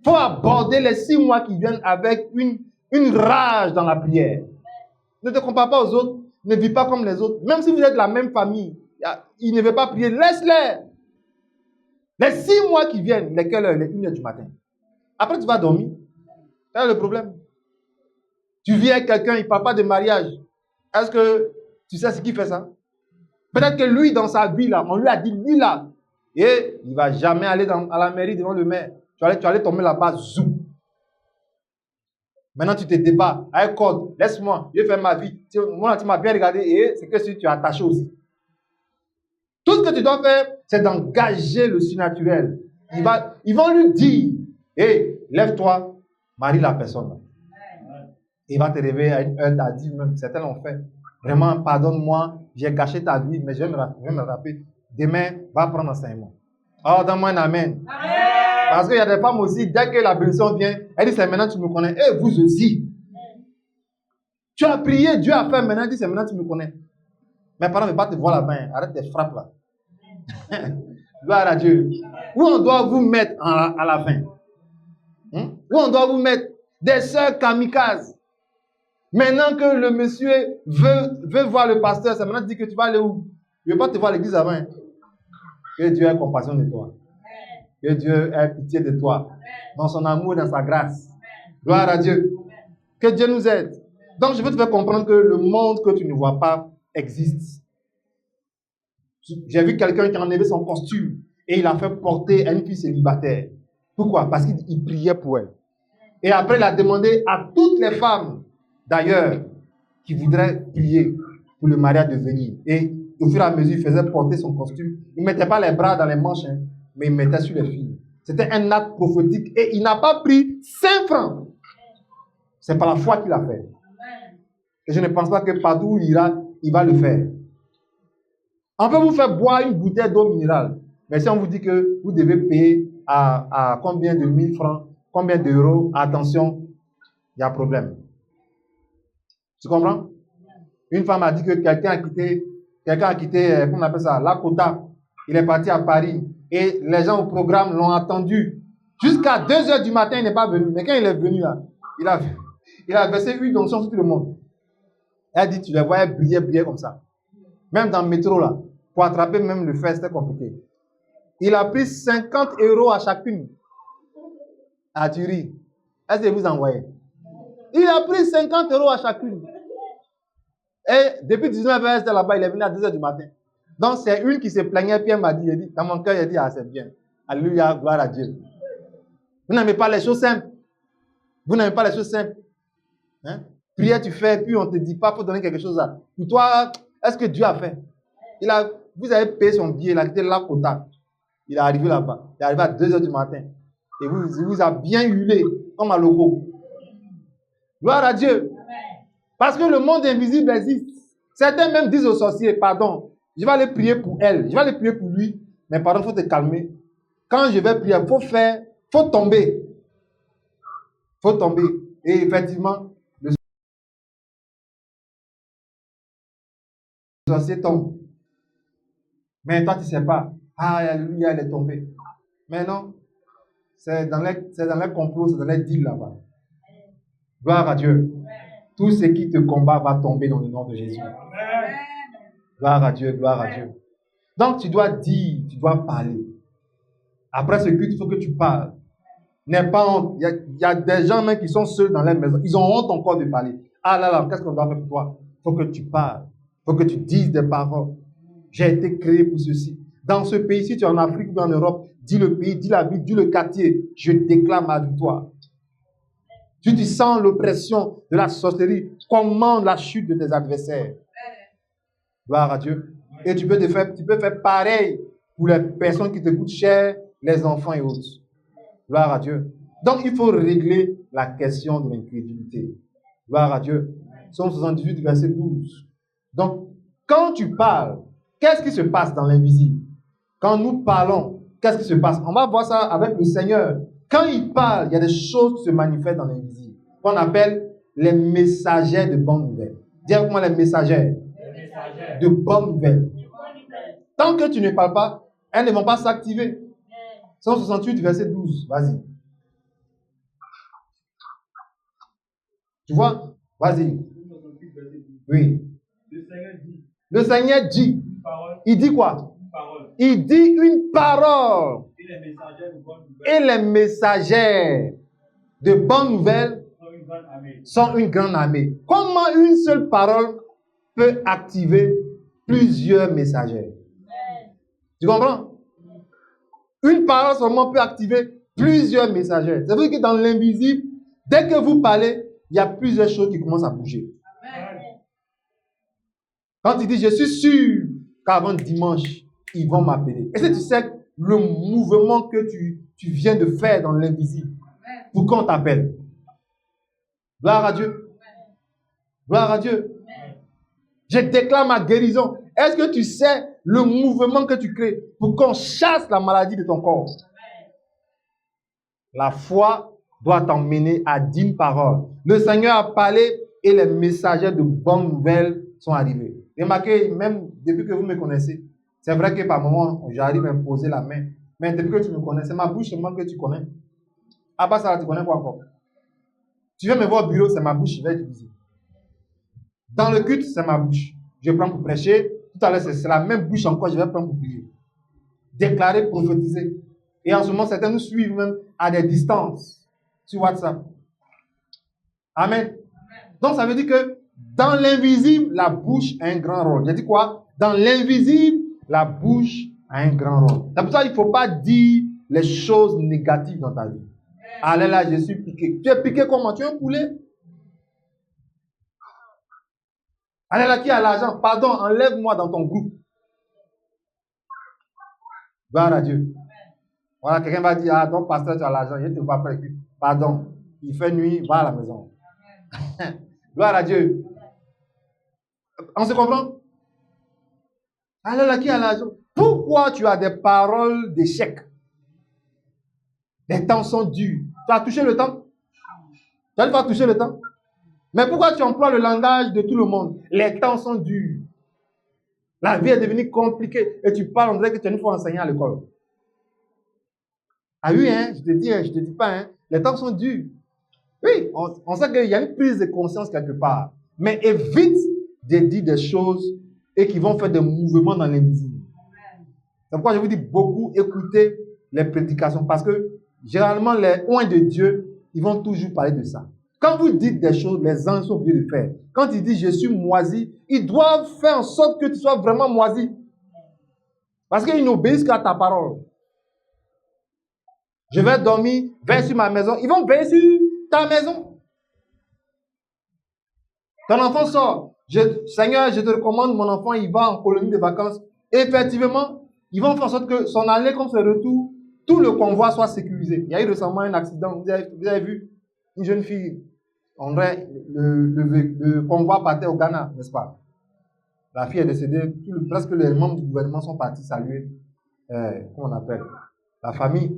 Il faut aborder les 6 mois qui viennent avec une rage dans la prière. Ne te compare pas aux autres. Ne vis pas comme les autres. Même si vous êtes de la même famille, ils ne veulent pas prier. Laisse-les. Les 6 mois qui viennent, il est quelle heure? Il est 1h du matin. Après, tu vas dormir. Quel est le problème? Tu vis avec quelqu'un, il ne parle pas de mariage. Est-ce que tu sais ce qui fait ça? Peut-être que lui, dans sa vie, là, on lui a dit, lui, là, et il ne va jamais aller à la mairie devant le maire. Tu vas aller tomber là-bas, zou. Maintenant, tu te débats. Avec code, laisse-moi, je vais faire ma vie. Moi, tu m'as bien regardé et c'est que si tu es attaché aussi. Tout ce que tu dois faire, c'est d'engager le surnaturel. Ils vont lui dire, hé, lève-toi, marie la personne. Il va te réveiller à une heure, à 10 même. Certains l'ont fait. Vraiment, pardonne-moi, j'ai gâché ta vie, mais je vais me rappeler. Demain, va prendre enseignement. Oh, donne-moi un amen. Amen. Parce qu'il y a des femmes aussi, dès que la bénédiction vient, elle dit, c'est maintenant que tu me connais. Et vous aussi. Tu as prié, Dieu a fait, maintenant, elle dit, c'est maintenant que tu me connais. Mes parents ne veulent pas te voir la main. Arrête tes frappes là. Gloire à Dieu. Où on doit vous mettre à la fin? Où on doit vous mettre des sœurs kamikazes? Maintenant que le monsieur veut voir le pasteur, c'est maintenant que tu dis que tu vas aller où? Il ne veut pas te voir à l'église avant. Hein? Que Dieu ait compassion de toi. Que Dieu ait pitié de toi. Dans son amour et dans sa grâce. Gloire à Dieu. Que Dieu nous aide. Donc je veux te faire comprendre que le monde que tu ne vois pas existe. J'ai vu quelqu'un qui a enlevé son costume et il a fait porter à une fille célibataire. Pourquoi? Parce qu'il priait pour elle. Et après, il a demandé à toutes les femmes, d'ailleurs, qui voudraient prier pour le mariage de venir. Et au fur et à mesure, il faisait porter son costume. Il ne mettait pas les bras dans les manches, hein, mais il mettait sur les filles. C'était un acte prophétique et il n'a pas pris 5 francs. C'est par la foi qu'il a fait. Et je ne pense pas que partout où il ira, il va le faire. On peut vous faire boire une bouteille d'eau minérale. Mais si on vous dit que vous devez payer à combien de 1000 francs, combien d'euros, attention, il y a problème. Tu comprends? Une femme a dit que quelqu'un a quitté, comment on appelle ça, Lakota. Il est parti à Paris. Et les gens au programme l'ont attendu. Jusqu'à 2h du matin, il n'est pas venu. Mais quand il est venu là, il a versé une onction sur tout le monde. Elle dit, tu les voyais briller comme ça. Même dans le métro là, pour attraper même le fer, c'était compliqué. Il a pris 50 € à chacune. À Thury. Est-ce que vous envoyez? Il a pris 50 € à chacune. Et depuis 19h, c'était là-bas, il est venu à 2h du matin. Donc c'est une qui se plaignait, puis elle m'a dit, dans mon cœur, il a dit, ah c'est bien. Alléluia, gloire à Dieu. Vous n'aimez pas les choses simples. Vous n'aimez pas les choses simples. Hein? Prière, tu fais, puis on ne te dit pas, il faut donner quelque chose là. Pour toi, est-ce que Dieu a fait? Vous avez payé son billet, il a quitté la Kota. Il est arrivé là-bas. Il est arrivé à 2h du matin. Et vous a bien hurlé, comme à logo. Gloire à Dieu. Parce que le monde invisible existe. Certains même disent aux sorciers, pardon, je vais aller prier pour elle, je vais aller prier pour lui, mais pardon, il faut te calmer. Quand je vais prier, il faut tomber. Il faut tomber. Et effectivement, le sorcier tombe. Mais toi, tu ne sais pas. Ah, alléluia, elle est tombée. Mais non, c'est dans les complots, c'est dans les deals là-bas. Gloire à Dieu. Tout ce qui te combat va tomber dans le nom de Jésus. Gloire à Dieu, gloire à Dieu. Donc, tu dois dire, tu dois parler. Après ce culte, il faut que tu parles. N'aie pas honte. Il y a des gens même qui sont seuls dans leur maison. Ils ont honte encore de parler. Ah là là, qu'est-ce qu'on doit faire pour toi? Il faut que tu parles. Il faut que tu dises des paroles. J'ai été créé pour ceci. Dans ce pays, si tu es en Afrique ou en Europe, dis le pays, dis la ville, dis le quartier. Je déclare ma victoire. Si tu sens l'oppression de la sorcellerie, commande la chute de tes adversaires. Gloire à Dieu. Et tu peux faire pareil pour les personnes qui te coûtent cher, les enfants et autres. Gloire à Dieu. Donc, il faut régler la question de l'incrédulité. Gloire à Dieu. Psaume 78, verset 12. Donc, quand tu parles, qu'est-ce qui se passe dans l'invisible? Quand nous parlons, qu'est-ce qui se passe? On va voir ça avec le Seigneur. Quand il parle, il y a des choses qui se manifestent dans l'invisible. Qu'on appelle les messagers de bonnes nouvelles. Dis avec moi les messagers de bonnes nouvelles. Tant que tu ne parles pas, elles ne vont pas s'activer. 168, verset 12. Vas-y. Tu vois? Vas-y. Oui. Le Seigneur dit. Il dit quoi? Il dit une parole. Et les messagères de bonnes nouvelles sont une grande armée. Comment une seule parole peut activer plusieurs messagères? Tu comprends? Une parole seulement peut activer plusieurs messagères. Ça veut dire que dans l'invisible, dès que vous parlez, il y a plusieurs choses qui commencent à bouger. Quand tu dis, je suis sûr qu'avant dimanche, ils vont m'appeler. Est-ce que tu sais le mouvement que tu viens de faire dans l'invisible pour qu'on t'appelle? Gloire à Dieu. Gloire à Dieu. Je déclare ma guérison. Est-ce que tu sais le mouvement que tu crées pour qu'on chasse la maladie de ton corps? La foi doit t'emmener à 10 paroles. Le Seigneur a parlé et les messagers de bonnes nouvelles sont arrivés. Remarquez, même depuis que vous me connaissez, c'est vrai que par moments, j'arrive à me poser la main. Mais depuis que tu me connais, c'est ma bouche seulement que tu connais. À part ça, tu connais quoi encore? Tu viens me voir au bureau, c'est ma bouche, je vais utiliser. Dans le culte, c'est ma bouche. Je prends pour prêcher. Tout à l'heure, c'est la même bouche encore, je vais prendre pour prier. Déclarer, prophétiser. Et en ce moment, certains nous suivent même à des distances sur WhatsApp. Amen. Donc, ça veut dire que dans l'invisible, la bouche a un grand rôle. J'ai dit quoi? Dans l'invisible, la bouche a un grand rôle. C'est pour ça qu'il ne faut pas dire les choses négatives dans ta vie. Allez là, je suis piqué. Tu es piqué comment? Tu es un poulet? Allez là, qui a l'argent? Pardon, enlève-moi dans ton groupe. Gloire à Dieu. Voilà, quelqu'un va dire, ah, donc pasteur, tu as l'argent, je ne te vois pas. Pardon, il fait nuit, va à la maison. Gloire à Dieu. On se comprend? Alors là, qui a l'argent? Pourquoi tu as des paroles d'échec? Les temps sont durs. Tu as touché le temps? Tu n'as pas touché le temps? Mais pourquoi tu emploies le langage de tout le monde? Les temps sont durs. La vie est devenue compliquée. Et tu parles, on dirait que tu es une fois enseigné à l'école. Ah oui, hein, je te dis pas, hein, les temps sont durs. Oui, on sait qu'il y a une prise de conscience quelque part. Mais évite de dire des choses et qui vont faire des mouvements dans l'invisible. C'est pourquoi je vous dis beaucoup, écoutez les prédications. Parce que généralement, les oints de Dieu, ils vont toujours parler de ça. Quand vous dites des choses, les anges sont obligés de faire. Quand ils disent je suis moisi, ils doivent faire en sorte que tu sois vraiment moisi. Parce qu'ils n'obéissent qu'à ta parole. Je vais dormir, veille sur ma maison. Ils vont veiller sur ta maison. Ton enfant sort. Seigneur, je te recommande, mon enfant, il va en colonie de vacances. Et effectivement, ils vont faire en sorte que son aller comme son retour, tout le convoi soit sécurisé. Il y a eu récemment un accident. Vous avez vu une jeune fille. On dirait le convoi partait au Ghana, n'est-ce pas? La fille est décédée. Presque les membres du gouvernement sont partis saluer. Comment on appelle? La famille.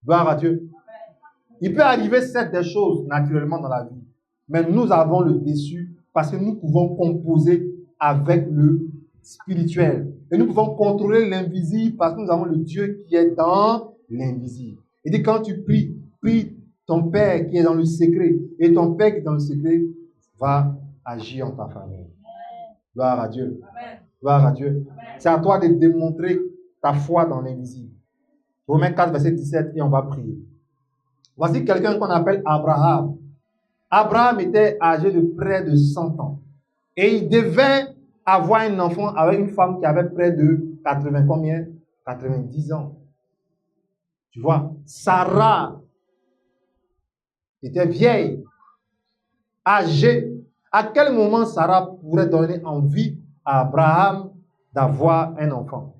Gloire à Dieu. Il peut arriver des choses naturellement dans la vie. Mais nous avons le dessus parce que nous pouvons composer avec le spirituel. Et nous pouvons contrôler l'invisible parce que nous avons le Dieu qui est dans l'invisible. Il dit quand tu pries, prie ton Père qui est dans le secret. Et ton Père qui est dans le secret va agir en ta faveur. Gloire à Dieu. Gloire à Dieu. C'est à toi de démontrer ta foi dans l'invisible. Romains 4, verset 17, et on va prier. Voici quelqu'un qu'on appelle Abraham. Abraham était âgé de près de 100 ans. Et il devait avoir un enfant avec une femme qui avait près de 80 combien? 90 ans. Tu vois, Sarah était vieille, âgée. À quel moment Sarah pourrait donner envie à Abraham d'avoir un enfant?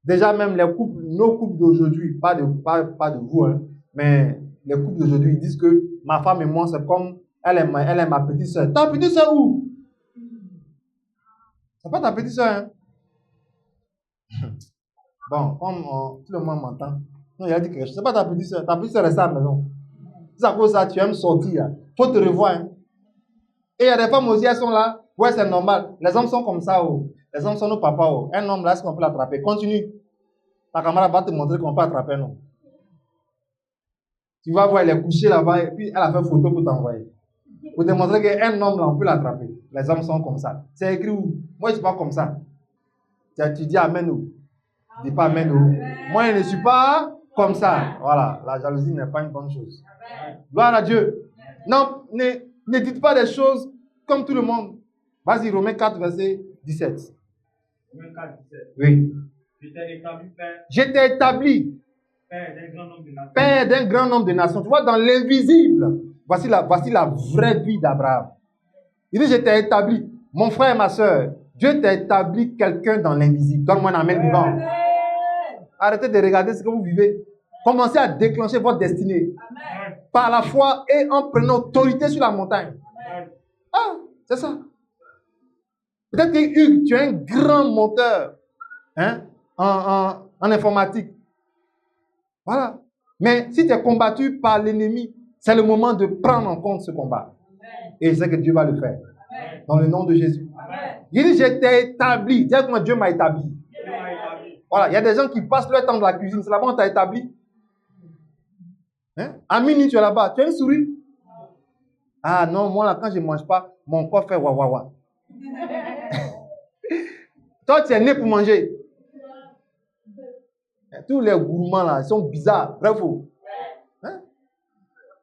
Déjà même les couples, nos couples d'aujourd'hui, pas de vous, hein, mais les couples d'aujourd'hui, ils disent que ma femme et moi, c'est comme elle est ma petite soeur. Ta petite soeur où? C'est pas ta petite soeur, hein? Bon, comme tout le monde m'entend. Non, il a dit quelque chose. C'est pas ta petite soeur. Ta petite soeur reste à la maison. C'est à cause de ça, tu aimes sortir. Hein. Faut te revoir. Hein. Et il y a des femmes aussi, elles sont là. Ouais, c'est normal. Les hommes sont comme ça. Oh. Les hommes sont nos papas. Oh. Un homme là, est-ce qu'on peut l'attraper? Continue. Ta camarade va te montrer qu'on peut attraper un homme. Tu vas voir, elle est couchée là-bas et puis elle a fait photo pour t'envoyer. Pour te montrer qu'un homme là, on peut l'attraper. Les hommes sont comme ça. C'est écrit où? Moi, je ne suis pas comme ça. Tu dis Amen où? Dis pas amen. Oh. Moi, je ne suis pas comme ça. Voilà, la jalousie n'est pas une bonne chose. Gloire à Dieu. Non, ne dites pas des choses comme tout le monde. Vas-y, Romains 4, verset 17. Romains 4, 17. Oui. J'étais établi Père d'un grand nombre de nations. Père d'un grand nombre de nations. Tu vois, dans l'invisible, voici la vraie vie d'Abraham. Il dit, j'étais établi. Mon frère et ma soeur, Dieu t'a établi quelqu'un dans l'invisible. Donne-moi un amen vivant. Arrêtez de regarder ce que vous vivez. Commencez à déclencher votre destinée. Amen. Par la foi et en prenant autorité sur la montagne. Amen. Ah, c'est ça. Peut-être que Hugues, tu es un grand monteur en informatique. Voilà. Mais si tu es combattu par l'ennemi, c'est le moment de prendre en compte ce combat. Amen. Et c'est que Dieu va le faire. Amen. Dans le nom de Jésus. Amen. Il dit, j'étais établi. Dis comment Dieu m'a établi. Voilà, il y a des gens qui passent leur temps dans la cuisine. C'est là-bas on t'a établi. À minuit, tu es là-bas. Tu as une souris. Ah non, moi là, quand je ne mange pas, mon corps fait wawawa. Toi, tu es né pour manger. Tous les gourmands là, ils sont bizarres. Bref. Il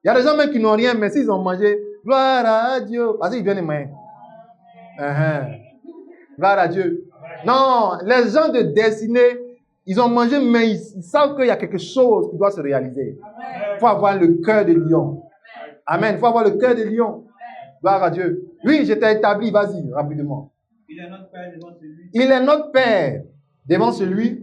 y a des gens même qui n'ont rien, mais s'ils ont mangé, gloire à Dieu. Parce qu'ils viennent de manger. Gloire à Dieu. Non, les gens de destinée, ils ont mangé, mais ils savent qu'il y a quelque chose qui doit se réaliser. Il faut avoir le cœur de lion. Amen. Il faut avoir le cœur de lion. Gloire à Dieu. Oui, j'étais établi. Vas-y, rapidement. Il est notre Père devant celui. Il est notre Père devant celui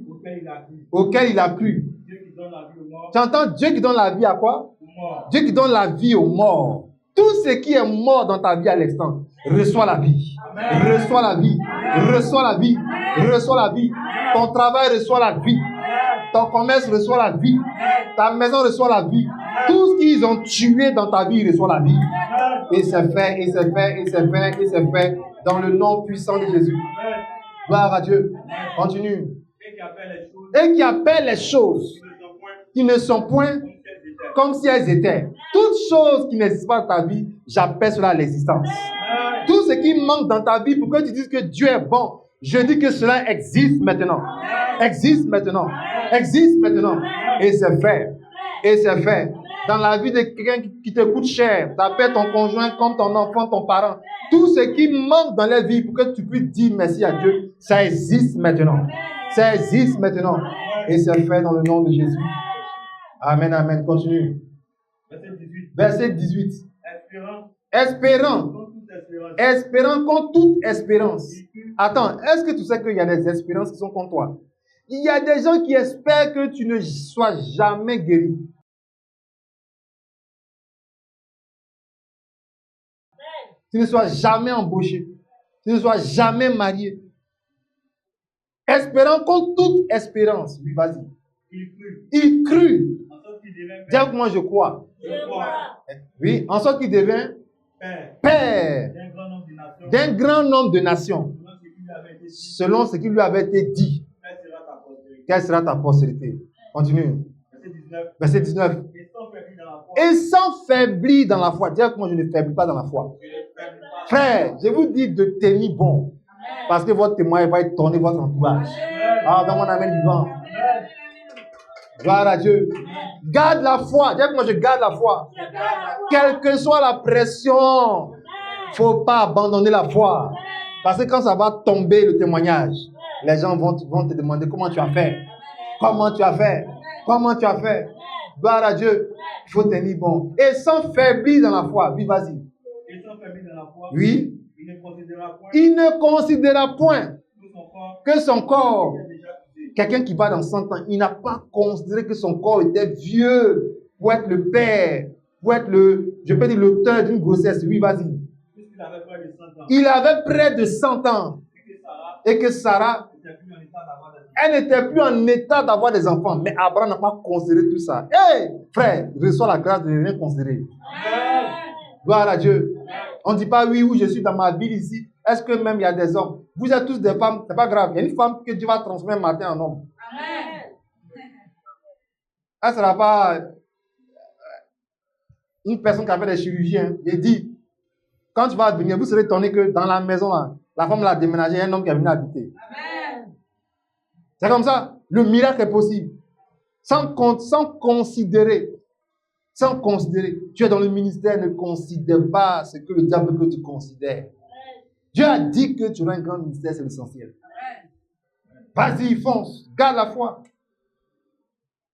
auquel il a cru. Dieu qui donne la vie aux morts. Tu entends Dieu qui donne la vie à quoi? Aux morts. Dieu qui donne la vie aux morts. Tout ce qui est mort dans ta vie à l'instant, reçois la vie. Amen. Reçois la vie. Amen. Reçois la vie. Amen. Reçois la vie. Amen. Ton travail reçoit la vie. Amen. Ton commerce reçoit la vie. Amen. Ta maison reçoit la vie. Amen. Tout ce qu'ils ont tué dans ta vie reçoit la vie. Amen. Et c'est fait, et c'est fait, et c'est fait, et c'est fait dans le nom puissant de Jésus. Amen. Gloire à Dieu. Amen. Continue. Et qui appelle les choses qui ne sont point comme si elles étaient. Toutes choses qui n'existent pas dans ta vie, j'appelle cela à l'existence. Tout ce qui manque dans ta vie pour que tu dises que Dieu est bon, je dis que cela existe maintenant. Existe maintenant. Existe maintenant. Et c'est fait. Et c'est fait. Dans la vie de quelqu'un qui te coûte cher, t'appelles ton conjoint comme ton enfant, ton parent. Tout ce qui manque dans la vie pour que tu puisses dire merci à Dieu, ça existe maintenant. Ça existe maintenant. Et c'est fait dans le nom de Jésus. Amen, amen. Continue. Verset 18. Espérant contre toute espérance. Attends, est-ce que tu sais qu'il y a des espérances qui sont contre toi? Il y a des gens qui espèrent que tu ne sois jamais guéri. Tu ne sois jamais embauché. Tu ne sois jamais marié. Espérant contre toute espérance. Oui, vas-y. Il crut. Dis avec moi, je crois. Oui, en sorte qu'il devint père d'un grand nombre de nations. Selon ce qui lui avait été dit. Quelle sera ta postérité? Continue. Verset 19. Et sans faiblir dans la foi. Dis avec moi, je ne faiblis pas dans la foi. Frère, je vous dis de tenir bon. Parce que votre témoin va étonner votre entourage. Ah, dans mon amen vivant. Gloire à Dieu. Garde la foi. Dis avec moi, je garde la foi. Quelle que soit la pression, il ne faut pas abandonner la foi. Parce que quand ça va tomber le témoignage, les gens vont te demander comment tu as fait. Comment tu as fait. Comment tu as fait. Gloire à Dieu. Il faut tenir bon. Et sans faiblir dans la foi. Oui, vas-y. Et sans faiblir dans la foi. Oui. Il ne considéra point que son corps, quelqu'un qui va dans 100 ans, il n'a pas considéré que son corps était vieux pour être le père, pour être je peux dire l'auteur d'une grossesse. Oui, vas-y. Il avait près de 100 ans. Et que Sarah, elle n'était plus en état d'avoir des enfants. Mais Abraham n'a pas considéré tout ça. Hé, frère, reçois la grâce de ne rien considérer. Gloire à Dieu. On ne dit pas oui, je suis dans ma ville ici. Est-ce que même il y a des hommes? Vous êtes tous des femmes, c'est pas grave. Il y a une femme que Dieu va transformer un matin en homme. Amen. Elle ne sera pas une personne qui a fait des chirurgiens. Il dit, quand tu vas venir, vous serez étonné que dans la maison, là, la femme l'a déménagé, il y a un homme qui est venu habiter. Amen. C'est comme ça. Le miracle est possible. Sans considérer. Tu es dans le ministère, ne considère pas ce que le diable veut que tu considères. Dieu a dit que tu auras un grand ministère, c'est l'essentiel. Vas-y, fonce, garde la foi.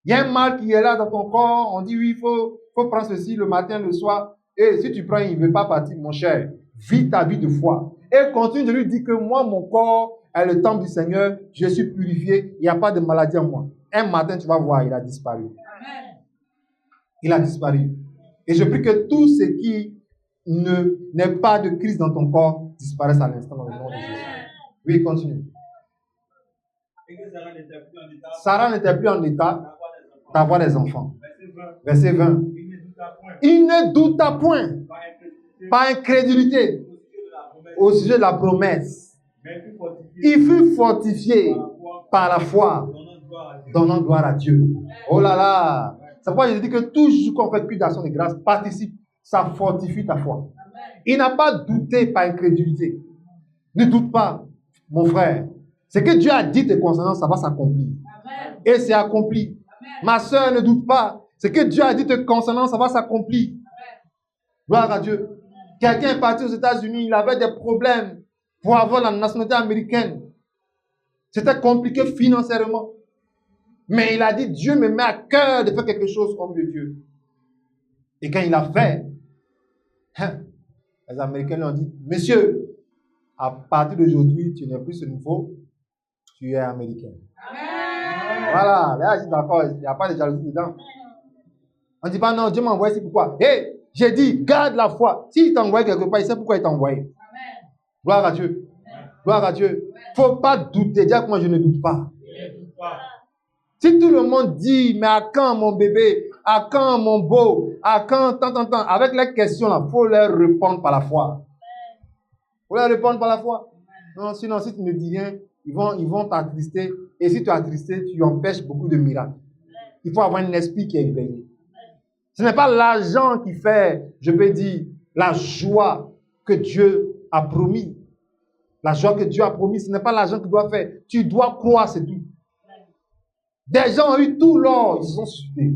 Il y a un mal qui est là dans ton corps, on dit oui, il faut prendre ceci le matin, le soir. Et si tu prends, il ne veut pas partir, mon cher. Vis ta vie de foi. Et continue de lui dire que moi, mon corps est le temple du Seigneur, je suis purifié, il n'y a pas de maladie en moi. Un matin, tu vas voir, il a disparu. Amen. Il a disparu. Et je prie que tout ce qui n'est pas de Christ dans ton corps disparaisse à l'instant dans le nom de Jésus. Oui, continue. Sarah n'était plus en état d'avoir des enfants. Verset 20. Il ne douta point, par incrédulité, au sujet de la promesse. Il fut fortifié par la foi, donnant gloire à Dieu. Oh là là! C'est pourquoi je dis que toujours qu'on fait plus d'action de grâce, participe, ça fortifie ta foi. Il n'a pas douté par incrédulité. Ne doute pas, mon frère. Ce que Dieu a dit te concernant, ça va s'accomplir. Et c'est accompli. Amen. Ma soeur, ne doute pas. Ce que Dieu a dit te concernant, ça va s'accomplir. Gloire à Dieu. Quelqu'un est parti aux États-Unis, il avait des problèmes pour avoir la nationalité américaine. C'était compliqué financièrement. Mais il a dit, Dieu me met à cœur de faire quelque chose comme de Dieu. Et quand il a fait, les Américains lui ont dit, monsieur, à partir d'aujourd'hui, tu n'es plus ce niveau, tu es américain. Amen. Voilà, là, je suis d'accord, il n'y a pas de jalousie dedans. On ne dit pas, non, Dieu m'a envoyé, c'est pourquoi. Hé, j'ai dit, garde la foi. S'il t'a envoyé quelque part, il sait pourquoi il t'a envoyé. Amen. Gloire à Dieu. Amen. Gloire à Dieu. Il ne faut pas douter. Dire que moi, je ne doute pas. Si tout le monde dit, mais à quand mon bébé? À quand mon beau? À quand tant? Avec les questions là, il faut leur répondre par la foi. Il faut leur répondre par la foi. Non, sinon, si tu ne dis rien, ils vont t'attrister. Et si tu es attristé, tu empêches beaucoup de miracles. Il faut avoir un esprit qui est éveillé. Ce n'est pas l'argent qui fait, je peux dire, la joie que Dieu a promis. La joie que Dieu a promis, ce n'est pas l'argent qui doit faire. Tu dois croire, c'est tout. Des gens ont eu tout l'or, ils se sont suicidés.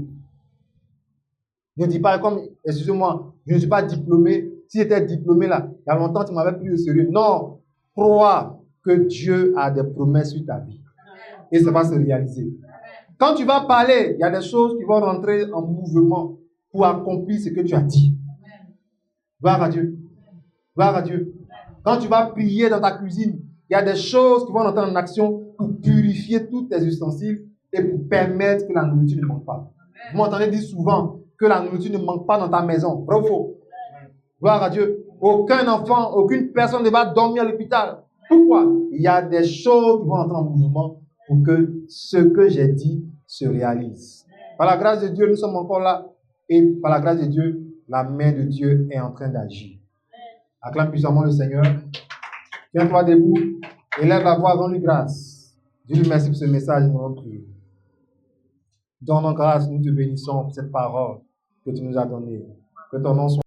Je ne dis pas comme, excusez-moi, je ne suis pas diplômé. Si j'étais diplômé là, il y a longtemps, tu m'avais pris au sérieux. Non, crois que Dieu a des promesses sur ta vie. Et ça va se réaliser. Quand tu vas parler, il y a des choses qui vont rentrer en mouvement pour accomplir ce que tu as dit. Gloire à Dieu. Gloire à Dieu. Quand tu vas prier dans ta cuisine, il y a des choses qui vont entrer en action pour purifier tous tes ustensiles et pour permettre que la nourriture ne manque pas. Vous m'entendez dire souvent que la nourriture ne manque pas dans ta maison. Vrai ou faux? Gloire à Dieu. Aucun enfant, aucune personne ne va dormir à l'hôpital. Pourquoi? Il y a des choses qui vont entrer en mouvement pour que ce que j'ai dit se réalise. Par la grâce de Dieu, nous sommes encore là. Et par la grâce de Dieu, la main de Dieu est en train d'agir. Acclame puissamment le Seigneur. Tiens-toi debout. Élève la voix, rends-lui grâce. Dis-lui merci pour ce message, nous allons prier. Donne-nous grâce, nous te bénissons pour cette parole que tu nous as donnée. Que ton nom soit